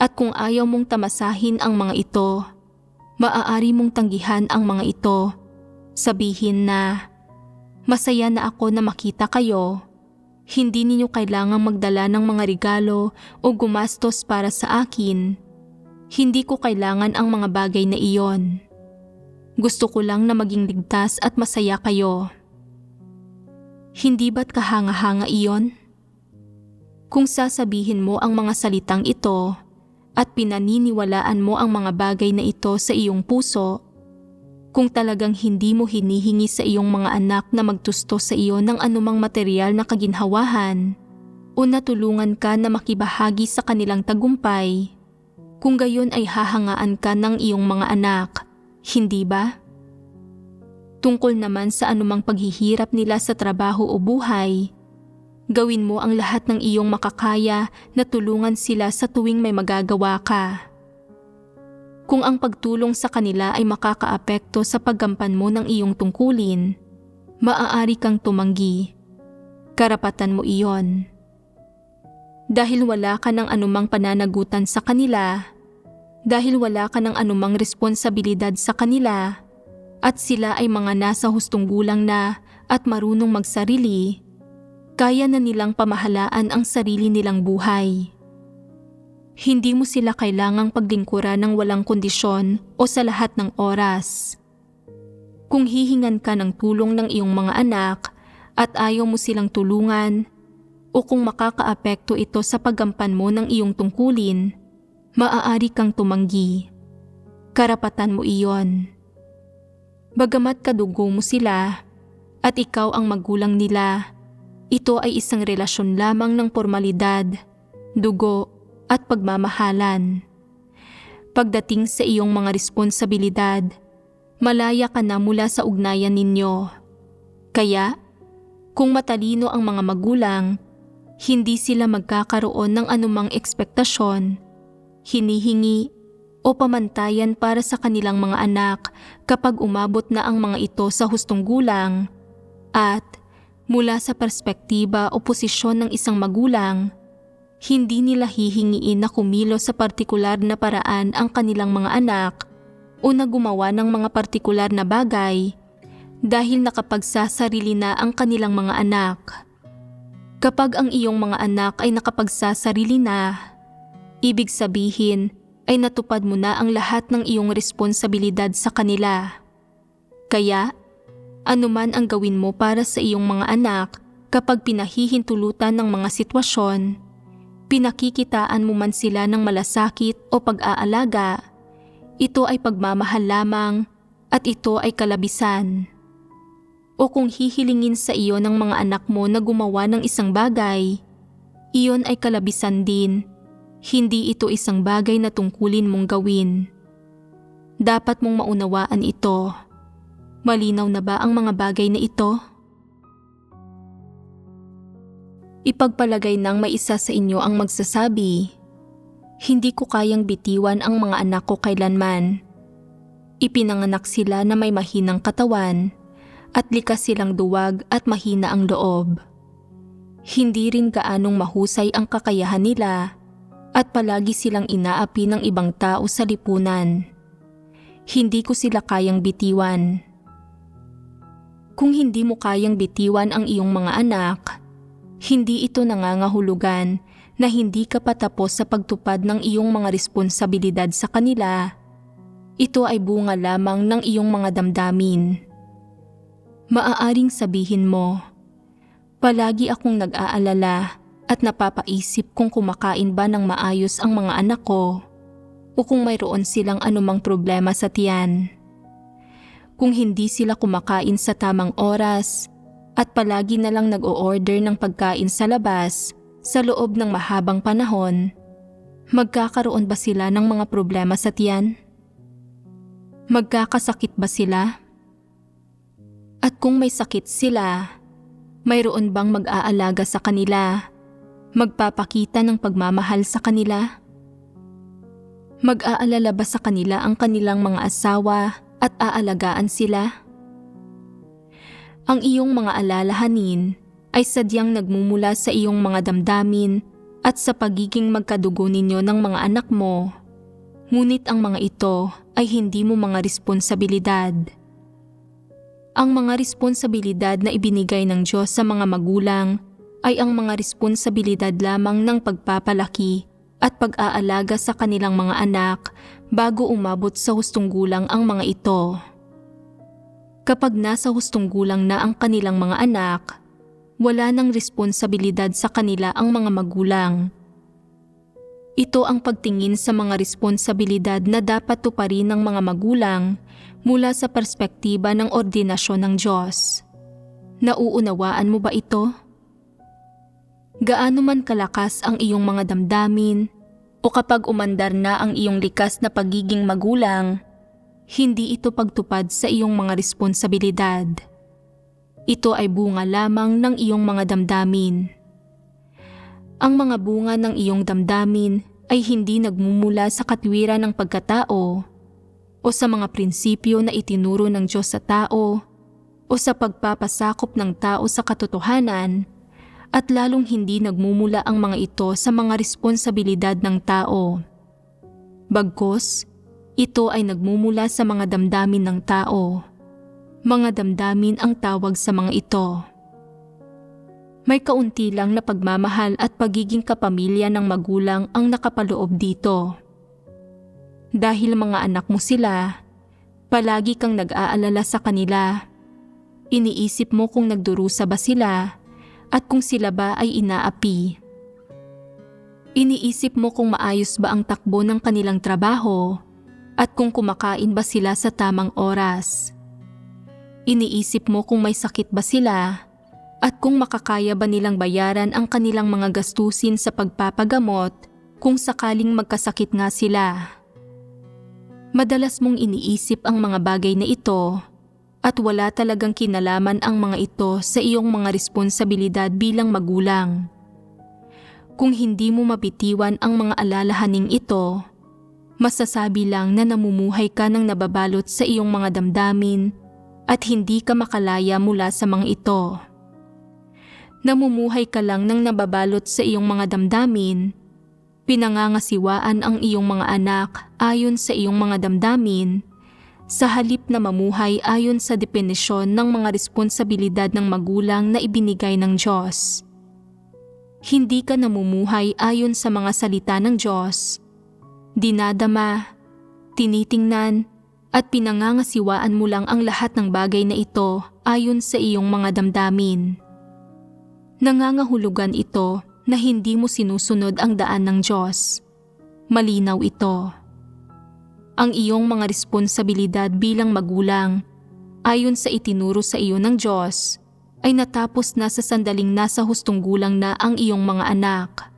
at kung ayaw mong tamasahin ang mga ito, maaari mong tanggihan ang mga ito, sabihin na, "Masaya na ako na makita kayo. Hindi ninyo kailangang magdala ng mga regalo o gumastos para sa akin. Hindi ko kailangan ang mga bagay na iyon. Gusto ko lang na maging ligtas at masaya kayo." Hindi ba't kahanga-hanga iyon? Kung sasabihin mo ang mga salitang ito at pinaniniwalaan mo ang mga bagay na ito sa iyong puso, kung talagang hindi mo hinihingi sa iyong mga anak na magtusto sa iyo ng anumang material na kaginhawahan o natulungan ka na makibahagi sa kanilang tagumpay, kung gayon ay hahangaan ka ng iyong mga anak, hindi ba? Tungkol naman sa anumang paghihirap nila sa trabaho o buhay, gawin mo ang lahat ng iyong makakaya na tulungan sila sa tuwing may magagawa ka. Kung ang pagtulong sa kanila ay makakaapekto sa paggampan mo ng iyong tungkulin, maaari kang tumanggi. Karapatan mo iyon. Dahil wala ka ng anumang pananagutan sa kanila, dahil wala ka ng anumang responsibilidad sa kanila, at sila ay mga nasa hustong gulang na at marunong magsarili, kaya na nilang pamahalaan ang sarili nilang buhay. Hindi mo sila kailangang paglingkuran ng walang kondisyon o sa lahat ng oras. Kung hihingan ka ng tulong ng iyong mga anak at ayaw mo silang tulungan, o kung makakaapekto ito sa paggampan mo ng iyong tungkulin, maaari kang tumanggi. Karapatan mo iyon. Bagamat kadugo mo sila at ikaw ang magulang nila, ito ay isang relasyon lamang ng formalidad, dugo at pagmamahalan. Pagdating sa iyong mga responsibilidad, malaya ka na mula sa ugnayan ninyo. Kaya, kung matalino ang mga magulang, hindi sila magkakaroon ng anumang ekspektasyon, hinihingi o pamantayan para sa kanilang mga anak kapag umabot na ang mga ito sa hustong gulang, at mula sa perspektiba o posisyon ng isang magulang, hindi nila hihingiin na kumilos sa partikular na paraan ang kanilang mga anak o na gumawa ng mga partikular na bagay dahil nakapagsasarili na ang kanilang mga anak. Kapag ang iyong mga anak ay nakapagsasarili na, ibig sabihin ay natupad mo na ang lahat ng iyong responsibilidad sa kanila. Kaya, anuman ang gawin mo para sa iyong mga anak kapag pinahihintulutan ng mga sitwasyon, pinakikitaan mo man sila ng malasakit o pag-aalaga, ito ay pagmamahal lamang at ito ay kalabisan. O kung hihilingin sa iyo ng mga anak mo na gumawa ng isang bagay, iyon ay kalabisan din. Hindi ito isang bagay na tungkulin mong gawin. Dapat mong maunawaan ito. Malinaw na ba ang mga bagay na ito? Ipagpalagay ng may isa sa inyo ang magsasabi, "Hindi ko kayang bitiwan ang mga anak ko kailanman. Ipinanganak sila na may mahinang katawan at likas silang duwag at mahina ang loob. Hindi rin gaanong mahusay ang kakayahan nila at palagi silang inaapi ng ibang tao sa lipunan. Hindi ko sila kayang bitiwan." Kung hindi mo kayang bitiwan ang iyong mga anak, hindi ito nangangahulugan na hindi ka patapos sa pagtupad ng iyong mga responsibilidad sa kanila. Ito ay bunga lamang ng iyong mga damdamin. Maaaring sabihin mo, "Palagi akong nag-aalala at napapaisip kung kumakain ba ng maayos ang mga anak ko o kung mayroon silang anumang problema sa tiyan. Kung hindi sila kumakain sa tamang oras at palagi na lang nag-o-order ng pagkain sa labas sa loob ng mahabang panahon, magkakaroon ba sila ng mga problema sa tiyan? Magkakasakit ba sila? At kung may sakit sila, mayroon bang mag-aalaga sa kanila, magpapakita ng pagmamahal sa kanila? Mag-aalala ba sa kanila ang kanilang mga asawa at aalagaan sila? Ang iyong mga alalahanin ay sadyang nagmumula sa iyong mga damdamin at sa pagiging magkadugo ninyo ng mga anak mo, ngunit ang mga ito ay hindi mo mga responsibilidad. Ang mga responsibilidad na ibinigay ng Diyos sa mga magulang ay ang mga responsibilidad lamang ng pagpapalaki at pag-aalaga sa kanilang mga anak bago umabot sa hustong gulang ang mga ito. Kapag nasa hustong gulang na ang kanilang mga anak, wala nang responsibilidad sa kanila ang mga magulang. Ito ang pagtingin sa mga responsibilidad na dapat tuparin ng mga magulang mula sa perspektiba ng ordinasyon ng Diyos. Nauunawaan mo ba ito? Gaano man kalakas ang iyong mga damdamin o kapag umandar na ang iyong likas na pagiging magulang, hindi ito pagtupad sa iyong mga responsibilidad. Ito ay bunga lamang ng iyong mga damdamin. Ang mga bunga ng iyong damdamin ay hindi nagmumula sa katwiran ng pagkatao o sa mga prinsipyo na itinuro ng Diyos sa tao o sa pagpapasakop ng tao sa katotohanan, at lalong hindi nagmumula ang mga ito sa mga responsibilidad ng tao. Bagkus, ito ay nagmumula sa mga damdamin ng tao. Mga damdamin ang tawag sa mga ito. May kaunti lang na pagmamahal at pagiging kapamilya ng magulang ang nakapaloob dito. Dahil mga anak mo sila, palagi kang nag-aalala sa kanila. Iniisip mo kung nagdurusa ba sila at kung sila ba ay inaapi. Iniisip mo kung maayos ba ang takbo ng kanilang trabaho at kung kumakain ba sila sa tamang oras. Iniisip mo kung may sakit ba sila at kung makakaya ba nilang bayaran ang kanilang mga gastusin sa pagpapagamot kung sakaling magkasakit nga sila. Madalas mong iniisip ang mga bagay na ito at wala talagang kinalaman ang mga ito sa iyong mga responsibilidad bilang magulang. Kung hindi mo mabitiwan ang mga alalahaning ito, masasabi lang na namumuhay ka ng nababalot sa iyong mga damdamin at hindi ka makalaya mula sa mga ito. Namumuhay ka lang ng nababalot sa iyong mga damdamin, pinangangasiwaan ang iyong mga anak ayon sa iyong mga damdamin, sa halip na mamuhay ayon sa definisyon ng mga responsibilidad ng magulang na ibinigay ng Diyos. Hindi ka namumuhay ayon sa mga salita ng Diyos. Dinadama, tinitingnan, at pinangangasiwaan mo lang ang lahat ng bagay na ito ayon sa iyong mga damdamin. Nangangahulugan ito na hindi mo sinusunod ang daan ng Diyos. Malinaw ito. Ang iyong mga responsibilidad bilang magulang, ayon sa itinuro sa iyo ng Diyos, ay natapos na sa sandaling nasa hustong gulang na ang iyong mga anak.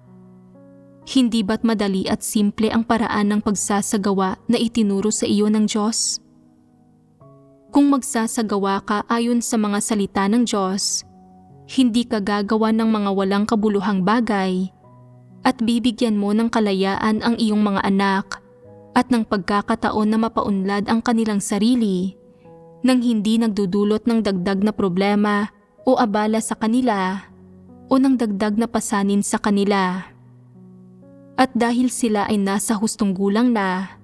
Hindi ba't madali at simple ang paraan ng pagsasagawa na itinuro sa iyo ng Diyos? Kung magsasagawa ka ayon sa mga salita ng Diyos, hindi ka gagawa ng mga walang kabuluhang bagay at bibigyan mo ng kalayaan ang iyong mga anak at ng pagkakataon na mapaunlad ang kanilang sarili nang hindi nagdudulot ng dagdag na problema o abala sa kanila o ng dagdag na pasanin sa kanila. At dahil sila ay nasa hustong gulang na,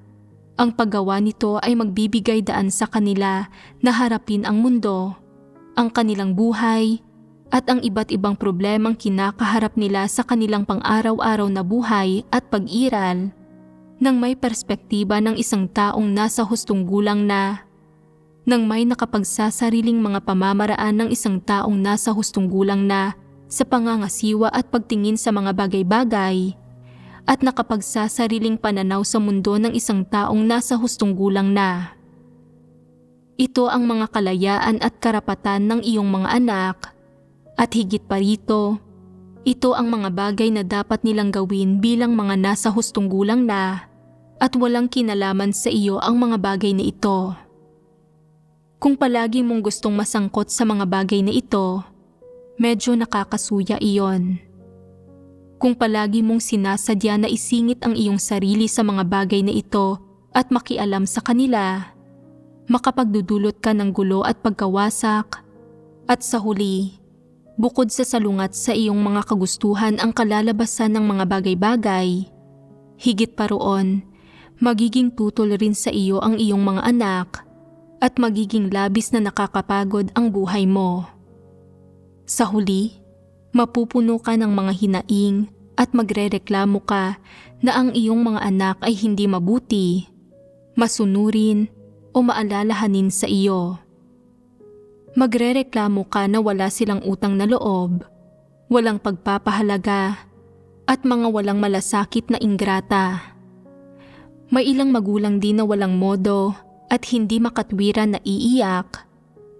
ang paggawa nito ay magbibigay daan sa kanila na harapin ang mundo, ang kanilang buhay, at ang iba't ibang problemang kinakaharap nila sa kanilang pang-araw-araw na buhay at pag-iral nang may perspektiba ng isang taong nasa hustong gulang na, nang may nakapagsasariling mga pamamaraan ng isang taong nasa hustong gulang na sa pangangasiwa at pagtingin sa mga bagay-bagay, at nakapagsasariling pananaw sa mundo ng isang taong nasa hustong gulang na. Ito ang mga kalayaan at karapatan ng iyong mga anak. At higit pa rito, ito ang mga bagay na dapat nilang gawin bilang mga nasa hustong gulang na at walang kinalaman sa iyo ang mga bagay na ito. Kung palagi mong gustong masangkot sa mga bagay na ito, medyo nakakasuya iyon. Kung palagi mong sinasadya na isingit ang iyong sarili sa mga bagay na ito at makialam sa kanila, makapagdudulot ka ng gulo at pagkawasak, at sa huli, bukod sa salungat sa iyong mga kagustuhan ang kalalabasan ng mga bagay-bagay, higit pa roon, magiging tutol rin sa iyo ang iyong mga anak at magiging labis na nakakapagod ang buhay mo. Sa huli, mapupuno ka ng mga hinaing at magrereklamo ka na ang iyong mga anak ay hindi mabuti, masunurin o maalalahanin sa iyo. Magrereklamo ka na wala silang utang na loob, walang pagpapahalaga, at mga walang malasakit na ingrata. May ilang magulang din na walang modo at hindi makatwiran na iiyak,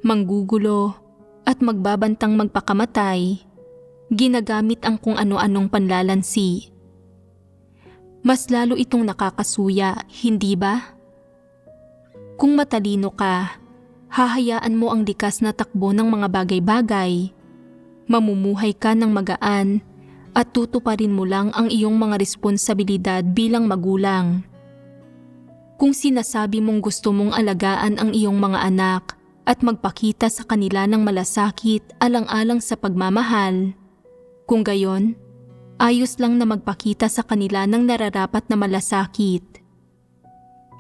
manggugulo, at magbabantang magpakamatay, ginagamit ang kung ano-anong panlalansi. Mas lalo itong nakakasuya, hindi ba? Kung matalino ka, hahayaan mo ang likas na takbo ng mga bagay-bagay, mamumuhay ka ng magaan at tutuparin mo lang ang iyong mga responsibilidad bilang magulang. Kung sinasabi mong gusto mong alagaan ang iyong mga anak at magpakita sa kanila ng malasakit alang-alang sa pagmamahal, kung gayon, ayos lang na magpakita sa kanila ng nararapat na malasakit.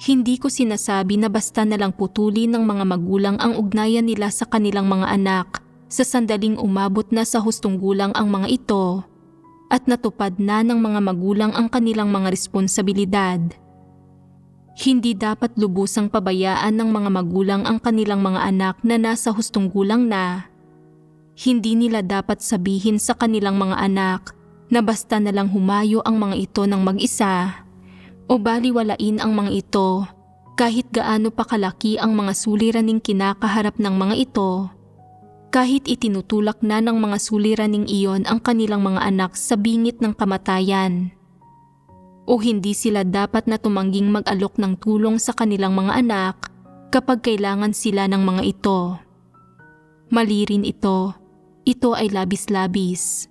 Hindi ko sinasabi na basta nalang putulin ng mga magulang ang ugnayan nila sa kanilang mga anak sa sandaling umabot na sa hustong gulang ang mga ito at natupad na ng mga magulang ang kanilang mga responsibilidad. Hindi dapat lubusang pabayaan ng mga magulang ang kanilang mga anak na nasa hustong gulang na. Hindi nila dapat sabihin sa kanilang mga anak na basta nalang humayo ang mga ito ng mag-isa o baliwalain ang mga ito kahit gaano pa kalaki ang mga suliraning kinakaharap ng mga ito, kahit itinutulak na ng mga suliraning iyon ang kanilang mga anak sa bingit ng kamatayan. O hindi sila dapat na tumangging mag-alok ng tulong sa kanilang mga anak kapag kailangan sila ng mga ito. Mali rin ito. Ito ay labis-labis.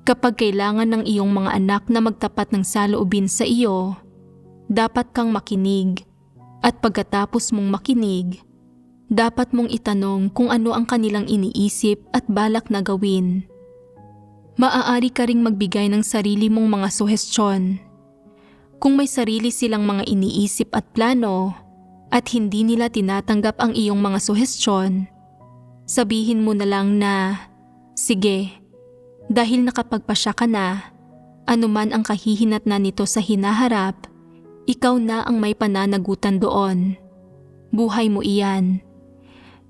Kapag kailangan ng iyong mga anak na magtapat ng saloobin sa iyo, dapat kang makinig at pagkatapos mong makinig, dapat mong itanong kung ano ang kanilang iniisip at balak na gawin. Maaari ka ring magbigay ng sarili mong mga suhestyon. Kung may sarili silang mga iniisip at plano, at hindi nila tinatanggap ang iyong mga suhestyon, sabihin mo na lang na, sige, dahil nakapagpasya ka na, anuman ang kahihinatnan nito sa hinaharap, ikaw na ang may pananagutan doon. Buhay mo iyan.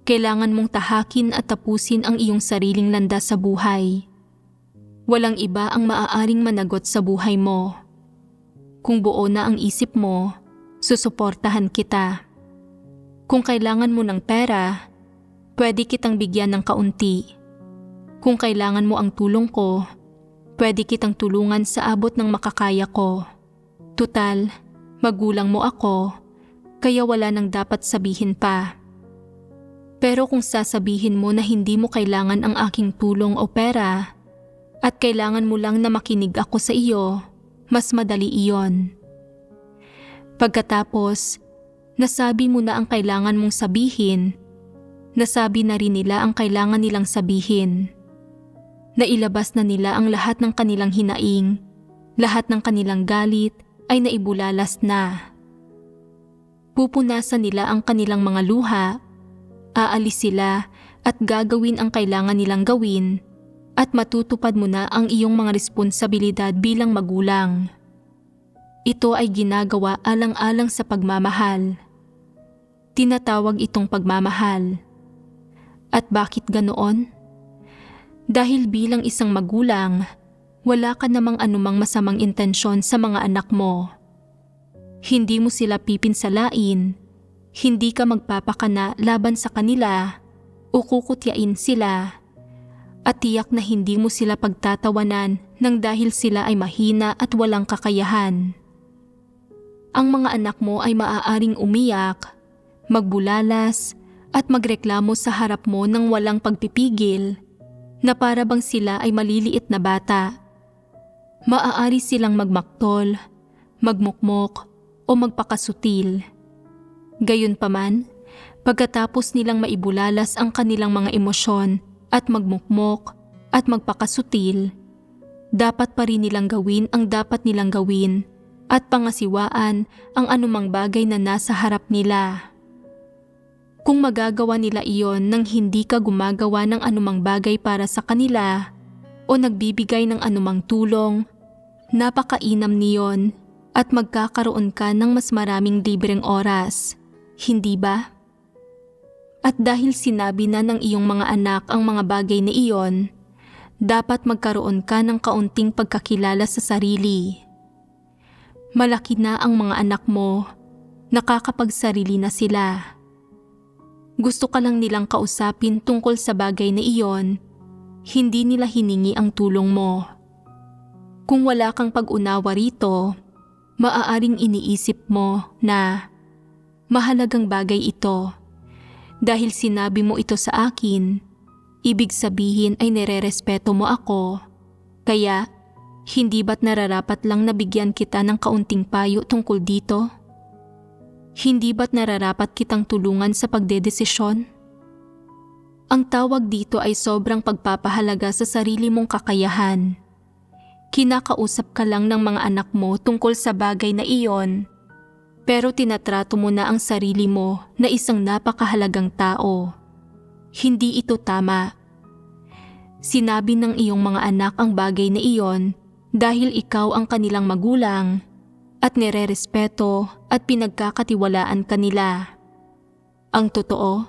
Kailangan mong tahakin at tapusin ang iyong sariling landas sa buhay. Walang iba ang maaaring managot sa buhay mo. Kung buo na ang isip mo, susuportahan kita. Kung kailangan mo ng pera, pwede kitang bigyan ng kaunti. Kung kailangan mo ang tulong ko, pwede kitang tulungan sa abot ng makakaya ko. Tutal, magulang mo ako, kaya wala nang dapat sabihin pa. Pero kung sasabihin mo na hindi mo kailangan ang aking tulong o pera, at kailangan mo lang na makinig ako sa iyo, mas madali iyon. Pagkatapos, nasabi mo na ang kailangan mong sabihin, nasabi na rin nila ang kailangan nilang sabihin. Nailabas na nila ang lahat ng kanilang hinaing, lahat ng kanilang galit ay naibulalas na. Pupunasan nila ang kanilang mga luha, aalis sila at gagawin ang kailangan nilang gawin at matutupad mo na ang iyong mga responsibilidad bilang magulang. Ito ay ginagawa alang-alang sa pagmamahal. Tinatawag itong pagmamahal. At bakit ganoon? Dahil bilang isang magulang, wala ka namang anumang masamang intensyon sa mga anak mo. Hindi mo sila pipinsalain, hindi ka magpapakana laban sa kanila o kukutyain sila, at tiyak na hindi mo sila pagtatawanan nang dahil sila ay mahina at walang kakayahan. Ang mga anak mo ay maaaring umiyak, magbulalas at magreklamo sa harap mo nang walang pagpipigil na para bang sila ay maliliit na bata. Maaari silang magmaktol, magmukmok o magpakasutil. Gayunpaman, pagkatapos nilang maibulalas ang kanilang mga emosyon at magmukmok at magpakasutil, dapat pa rin nilang gawin ang dapat nilang gawin at pangasiwaan ang anumang bagay na nasa harap nila. Kung magagawa nila iyon nang hindi ka gumagawa ng anumang bagay para sa kanila o nagbibigay ng anumang tulong, napakainam niyon at magkakaroon ka ng mas maraming libreng oras, hindi ba? At dahil sinabi na ng iyong mga anak ang mga bagay na iyon, dapat magkaroon ka ng kaunting pagkakilala sa sarili. Malaki na ang mga anak mo, nakakapagsarili na sila. Gusto ka lang nilang kausapin tungkol sa bagay na iyon, hindi nila hiningi ang tulong mo. Kung wala kang pag-unawa rito, maaaring iniisip mo na mahalagang bagay ito. Dahil sinabi mo ito sa akin, ibig sabihin ay nirerespeto mo ako, kaya hindi ba't nararapat lang na bigyan kita ng kaunting payo tungkol dito? Hindi ba't nararapat kitang tulungan sa pagdedesisyon? Ang tawag dito ay sobrang pagpapahalaga sa sarili mong kakayahan. Kinakausap ka lang ng mga anak mo tungkol sa bagay na iyon, pero tinatrato mo na ang sarili mo na isang napakahalagang tao. Hindi ito tama. Sinabi ng iyong mga anak ang bagay na iyon dahil ikaw ang kanilang magulang at nirerespeto at pinagkakatiwalaan kanila. Ang totoo,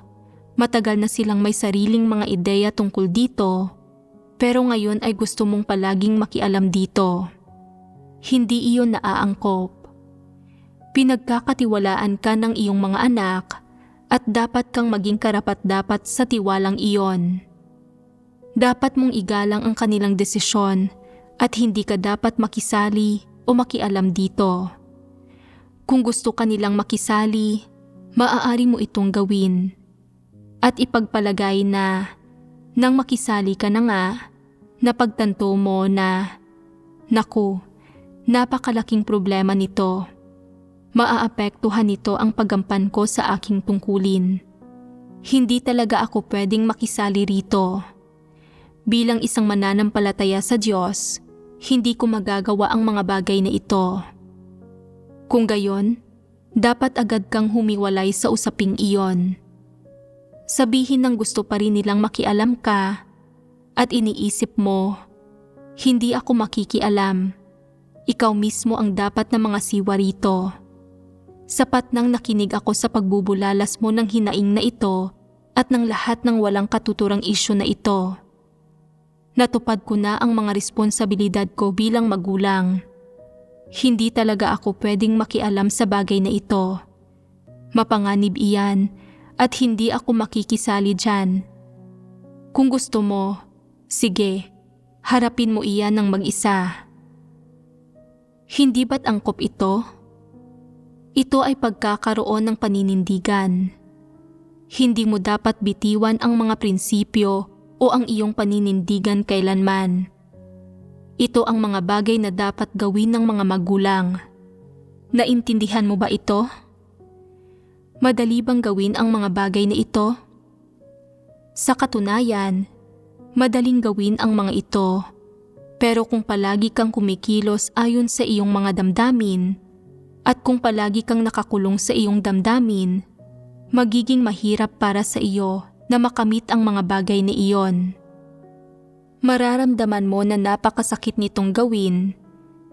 matagal na silang may sariling mga ideya tungkol dito, pero ngayon ay gusto mong palaging makialam dito. Hindi iyon naaangkop. Pinagkakatiwalaan ka ng iyong mga anak at dapat kang maging karapat-dapat sa tiwalang iyon. Dapat mong igalang ang kanilang desisyon at hindi ka dapat makisali o makialam dito. Kung gusto ka nilang makisali, maaari mo itong gawin. At ipagpalagay na nang makisali ka na nga, napagtanto mo na, naku, napakalaking problema nito. Maaapektuhan nito ang paggampan ko sa aking tungkulin. Hindi talaga ako pwedeng makisali rito. Bilang isang mananampalataya sa Diyos, hindi ko magagawa ang mga bagay na ito. Kung gayon, dapat agad kang humiwalay sa usaping iyon. Sabihin ng gusto pa rin nilang makialam ka at iniisip mo, hindi ako makikialam. Ikaw mismo ang dapat na mga siwa rito. Sapat nang nakinig ako sa pagbubulalas mo ng hinaing na ito at ng lahat ng walang katuturang isyu na ito. Natupad ko na ang mga responsibilidad ko bilang magulang. Hindi talaga ako pwedeng makialam sa bagay na ito. Mapanganib iyan at hindi ako makikisali dyan. Kung gusto mo, sige, harapin mo iyan ng mag-isa. Hindi ba't angkop ito? Ito ay pagkakaroon ng paninindigan. Hindi mo dapat bitiwan ang mga prinsipyo o ang iyong paninindigan kailanman. Ito ang mga bagay na dapat gawin ng mga magulang. Naintindihan mo ba ito? Madali bang gawin ang mga bagay na ito? Sa katunayan, madaling gawin ang mga ito. Pero kung palagi kang kumikilos ayon sa iyong mga damdamin, at kung palagi kang nakakulong sa iyong damdamin, magiging mahirap para sa iyo na makamit ang mga bagay na iyon. Mararamdaman mo na napakasakit nitong gawin,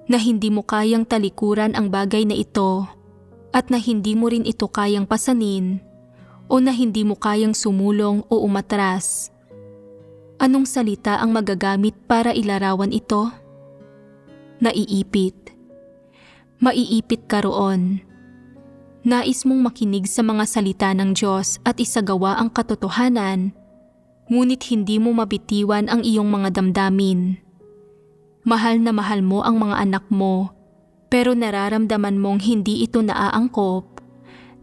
na hindi mo kayang talikuran ang bagay na ito, at na hindi mo rin ito kayang pasanin, o na hindi mo kayang sumulong o umatras. Anong salita ang magagamit para ilarawan ito? Naiipit. Maiipit ka roon. Nais mong makinig sa mga salita ng Diyos at isagawa ang katotohanan, ngunit hindi mo mabitiwan ang iyong mga damdamin. Mahal na mahal mo ang mga anak mo, pero nararamdaman mong hindi ito naaangkop,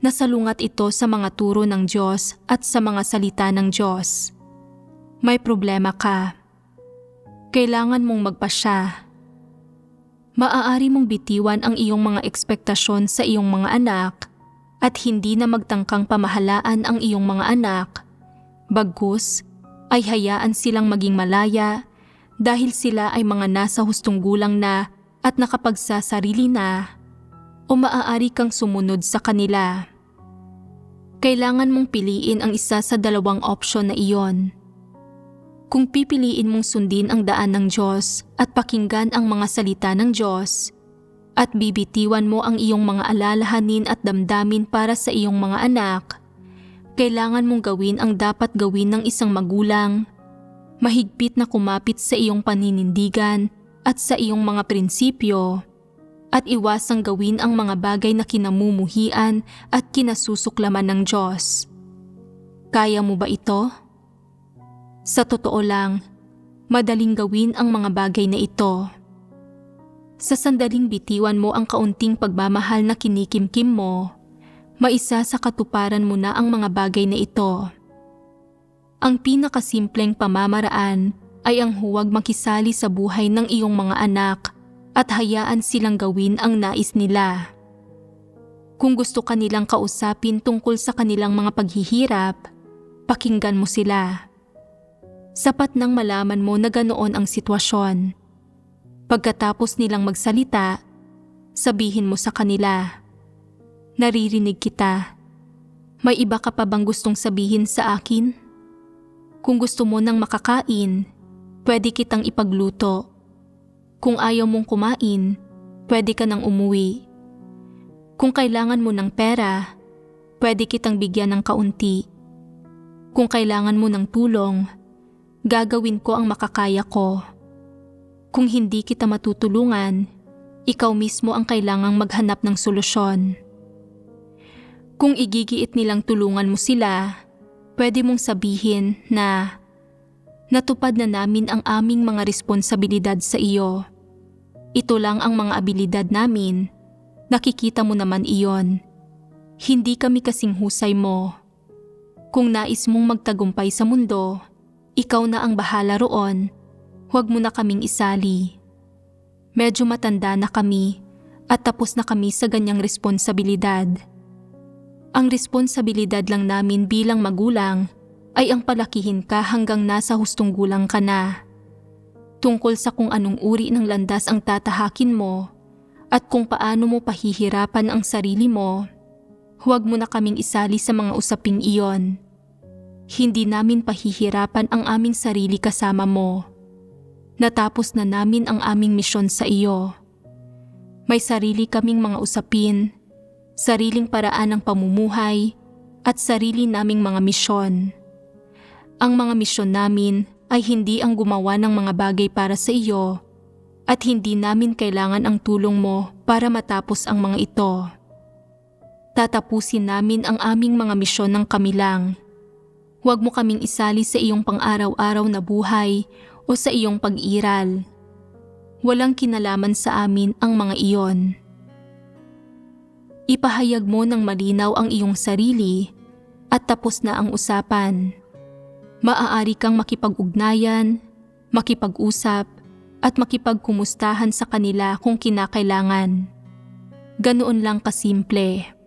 nasalungat ito sa mga turo ng Diyos at sa mga salita ng Diyos. May problema ka. Kailangan mong magpasya. Maaari mong bitiwan ang iyong mga ekspektasyon sa iyong mga anak at hindi na magtangkang pamahalaan ang iyong mga anak. Bagkus ay hayaan silang maging malaya dahil sila ay mga nasa hustong gulang na at nakapagsasarili na, o maaari kang sumunod sa kanila. Kailangan mong piliin ang isa sa dalawang opsyon na iyon. Kung pipiliin mong sundin ang daan ng Diyos at pakinggan ang mga salita ng Diyos, at bibitiwan mo ang iyong mga alalahanin at damdamin para sa iyong mga anak, kailangan mong gawin ang dapat gawin ng isang magulang, mahigpit na kumapit sa iyong paninindigan at sa iyong mga prinsipyo, at iwasang gawin ang mga bagay na kinamumuhian at kinasusuklaman ng Diyos. Kaya mo ba ito? Sa totoo lang, madaling gawin ang mga bagay na ito. Sa sandaling bitiwan mo ang kaunting pagmamahal na kinikimkim mo, maisa sa katuparan mo na ang mga bagay na ito. Ang pinakasimpleng pamamaraan ay ang huwag makisali sa buhay ng iyong mga anak at hayaan silang gawin ang nais nila. Kung gusto ka nilang kausapin tungkol sa kanilang mga paghihirap, pakinggan mo sila. Sapat nang malaman mo na ganoon ang sitwasyon. Pagkatapos nilang magsalita, sabihin mo sa kanila, "Naririnig kita. May iba ka pa bang gustong sabihin sa akin? Kung gusto mo ng makakain, pwede kitang ipagluto. Kung ayaw mong kumain, pwede ka nang umuwi. Kung kailangan mo ng pera, pwede kitang bigyan ng kaunti. Kung kailangan mo ng tulong, gagawin ko ang makakaya ko. Kung hindi kita matutulungan, ikaw mismo ang kailangang maghanap ng solusyon." Kung igigiit nilang tulungan mo sila, pwede mong sabihin na, "Natupad na namin ang aming mga responsibilidad sa iyo. Ito lang ang mga abilidad namin. Nakikita mo naman iyon. Hindi kami kasing husay mo. Kung nais mong magtagumpay sa mundo, ikaw na ang bahala roon. Huwag mo na kaming isali. Medyo matanda na kami at tapos na kami sa ganyang responsibilidad. Ang responsibilidad lang namin bilang magulang ay ang palakihin ka hanggang nasa hustong gulang ka na. Tungkol sa kung anong uri ng landas ang tatahakin mo at kung paano mo pahihirapan ang sarili mo, Huwag mo na kaming isali sa mga usaping iyon. Hindi namin pahihirapan ang aming sarili kasama mo. Natapos na namin ang aming misyon sa iyo. May sarili kaming mga usapin, sariling paraan ng pamumuhay, at sarili naming mga misyon. Ang mga misyon namin ay hindi ang gumawa ng mga bagay para sa iyo, at hindi namin kailangan ang tulong mo para matapos ang mga ito. Tatapusin namin ang aming mga misyon ng kami lang. Huwag mo kaming isali sa iyong pang-araw-araw na buhay o sa iyong pag-iral. Walang kinalaman sa amin ang mga iyon. Ipahayag mo ng malinaw ang iyong sarili at tapos na ang usapan. Maaari kang makipag-ugnayan, makipag-usap, at makipagkumustahan sa kanila kung kinakailangan. Ganoon lang kasimple.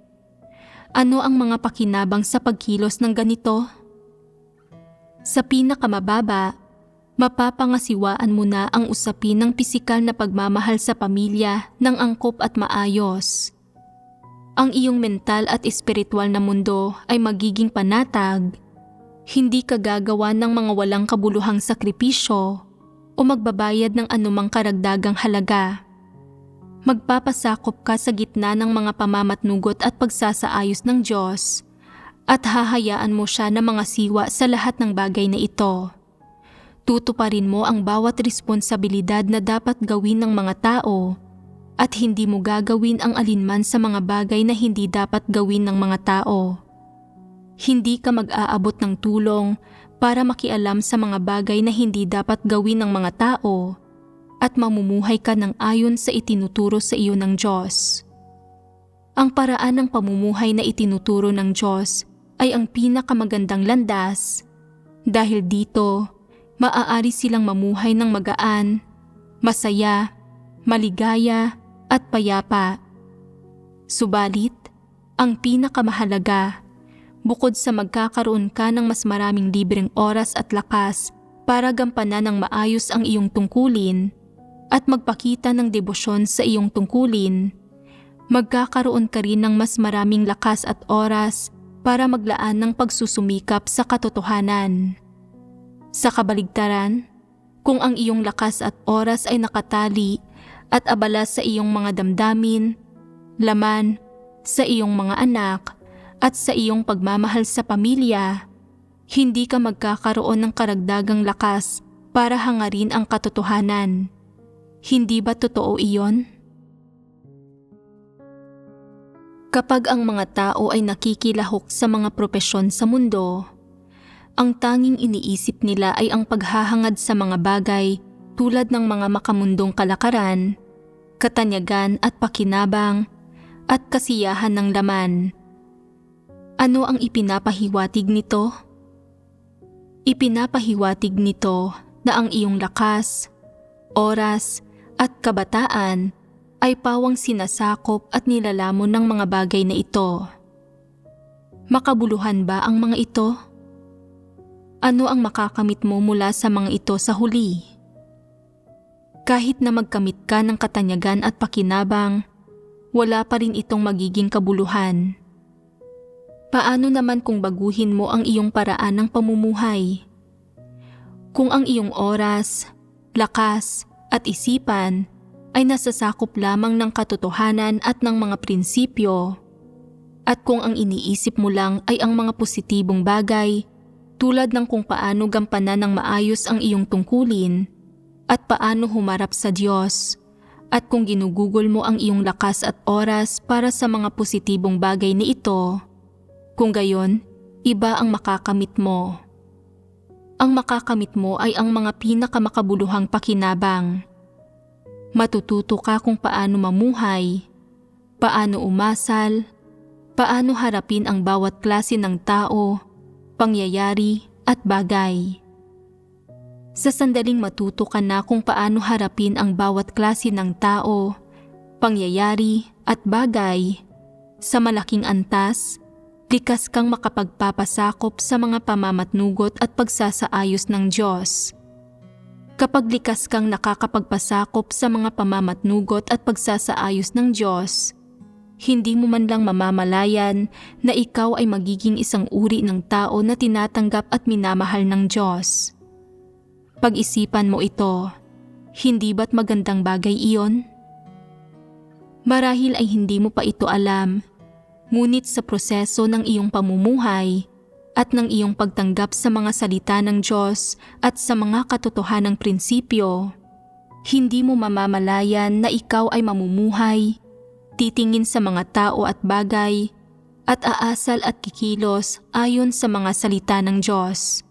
Ano ang mga pakinabang sa pagkilos ng ganito? Sa pinakamababa, mapapangasiwaan mo na ang usapin ng pisikal na pagmamahal sa pamilya ng angkop at maayos. Ang iyong mental at espiritual na mundo ay magiging panatag. Hindi ka gagawa ng mga walang kabuluhang sakripisyo o magbabayad ng anumang karagdagang halaga. Magpapasakop ka sa gitna ng mga pamamatnugot at pagsasaayos ng Diyos at hahayaan mo siya na mga siwa sa lahat ng bagay na ito. Tutuparin mo ang bawat responsibilidad na dapat gawin ng mga tao at hindi mo gagawin ang alinman sa mga bagay na hindi dapat gawin ng mga tao. Hindi ka mag-aabot ng tulong para makialam sa mga bagay na hindi dapat gawin ng mga tao at mamumuhay ka ng ayon sa itinuturo sa iyo ng Diyos. Ang paraan ng pamumuhay na itinuturo ng Diyos ay ang pinakamagandang landas dahil dito maaari silang mamuhay ng magaan, masaya, maligaya at payapa. Subalit, ang pinakamahalaga, bukod sa magkakaroon ka ng mas maraming libreng oras at lakas para gampanan ng maayos ang iyong tungkulin at magpakita ng debosyon sa iyong tungkulin, magkakaroon ka rin ng mas maraming lakas at oras para maglaan ng pagsusumikap sa katotohanan. Sa kabaligtaran, kung ang iyong lakas at oras ay nakatali at abala sa iyong mga damdamin, laman, sa iyong mga anak, at sa iyong pagmamahal sa pamilya, hindi ka magkakaroon ng karagdagang lakas para hangarin ang katotohanan. Hindi ba totoo iyon? Kapag ang mga tao ay nakikilahok sa mga propesyon sa mundo, ang tanging iniisip nila ay ang paghahangad sa mga bagay tulad ng mga makamundong kalakaran, katanyagan at pakinabang, at kasiyahan ng laman. Ano ang ipinapahiwatig nito? Ipinapahiwatig nito na ang iyong lakas, oras, at kabataan ay pawang sinasakop at nilalamon ng mga bagay na ito. Makabuluhan ba ang mga ito? Ano ang makakamit mo mula sa mga ito sa huli? Kahit na magkamit ka ng katanyagan at pakinabang, wala pa rin itong magiging kabuluhan. Paano naman kung baguhin mo ang iyong paraan ng pamumuhay? Kung ang iyong oras, lakas, at isipan ay nasasakop lamang ng katotohanan at ng mga prinsipyo, at kung ang iniisip mo lang ay ang mga positibong bagay tulad ng kung paano gampanan ng maayos ang iyong tungkulin at paano humarap sa Diyos, at kung ginugugol mo ang iyong lakas at oras para sa mga positibong bagay na ito, kung gayon, iba ang makakamit mo. Ang makakamit mo ay ang mga pinakamakabuluhang pakinabang. Matututo ka kung paano mamuhay, paano umasal, paano harapin ang bawat klase ng tao, pangyayari at bagay. Sa sandaling matuto ka na kung paano harapin ang bawat klase ng tao, pangyayari at bagay, sa malaking antas, likas kang makapagpapasakop sa mga pamamatnugot at pagsasaayos ng Diyos. Kapag likas kang nakakapagpasakop sa mga pamamatnugot at pagsasaayos ng Diyos, hindi mo man lang mamamalayan na ikaw ay magiging isang uri ng tao na tinatanggap at minamahal ng Diyos. Pag-isipan mo ito, hindi ba't magandang bagay iyon? Marahil ay hindi mo pa ito alam, ngunit sa proseso ng iyong pamumuhay at ng iyong pagtanggap sa mga salita ng Diyos at sa mga katotohanang prinsipyo, hindi mo mamamalayan na ikaw ay mamumuhay, titingin sa mga tao at bagay, at aasal at kikilos ayon sa mga salita ng Diyos.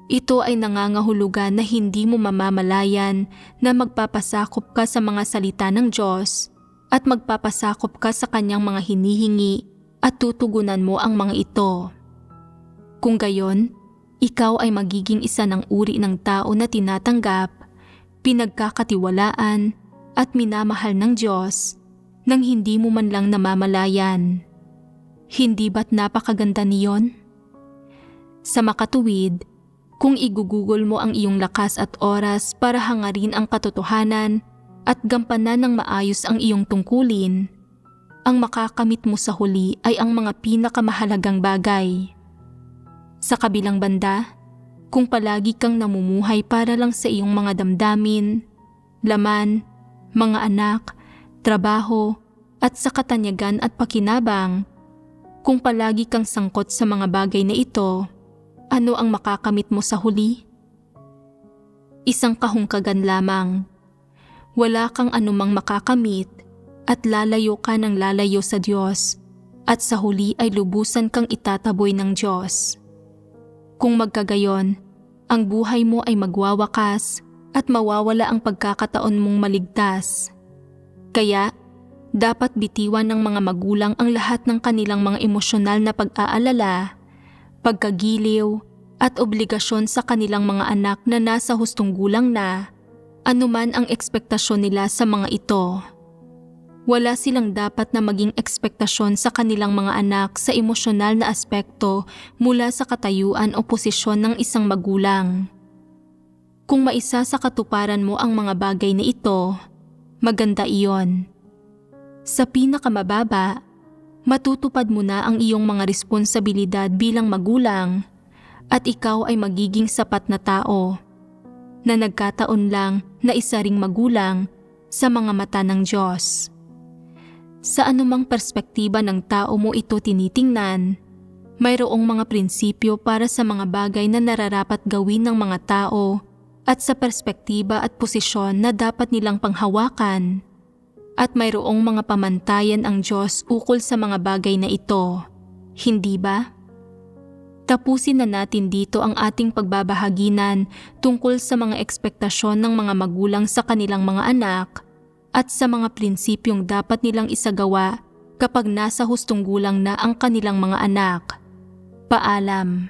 Ito ay nangangahulugan na hindi mo mamamalayan na magpapasakop ka sa mga salita ng Diyos at magpapasakop ka sa kanyang mga hinihingi at tutugunan mo ang mga ito. Kung gayon, ikaw ay magiging isa ng uri ng tao na tinatanggap, pinagkakatiwalaan at minamahal ng Diyos nang hindi mo man lang namamalayan. Hindi ba't napakaganda niyon? Sa makatuwid, kung igugugol mo ang iyong lakas at oras para hangarin ang katotohanan at gampanan ng maayos ang iyong tungkulin, ang makakamit mo sa huli ay ang mga pinakamahalagang bagay. Sa kabilang banda, kung palagi kang namumuhay para lang sa iyong mga damdamin, laman, mga anak, trabaho, at sa katanyagan at pakinabang, kung palagi kang sangkot sa mga bagay na ito, ano ang makakamit mo sa huli? Isang kahungkagan lamang. Wala kang anumang makakamit at lalayo ka ng lalayo sa Diyos at sa huli ay lubusan kang itataboy ng Diyos. Kung magkagayon, ang buhay mo ay magwawakas at mawawala ang pagkakataon mong maligtas. Kaya, dapat bitiwan ng mga magulang ang lahat ng kanilang mga emosyonal na pag-aalala, pagkagiliw at obligasyon sa kanilang mga anak na nasa hustong gulang na, anuman ang ekspektasyon nila sa mga ito. Wala silang dapat na maging ekspektasyon sa kanilang mga anak sa emosyonal na aspekto mula sa katayuan o posisyon ng isang magulang. Kung maisa sa katuparan mo ang mga bagay na ito, maganda iyon. Sa pinakamababa, matutupad mo na ang iyong mga responsibilidad bilang magulang at ikaw ay magiging sapat na tao na nagkataon lang na isa ring magulang sa mga mata ng Diyos. Sa anumang perspektiba ng tao mo ito tinitingnan, mayroong mga prinsipyo para sa mga bagay na nararapat gawin ng mga tao at sa perspektiba at posisyon na dapat nilang panghawakan. At mayroong mga pamantayan ang Diyos ukol sa mga bagay na ito, hindi ba? Tapusin na natin dito ang ating pagbabahaginan tungkol sa mga ekspektasyon ng mga magulang sa kanilang mga anak at sa mga prinsipyong dapat nilang isagawa kapag nasa hustong gulang na ang kanilang mga anak. Paalam.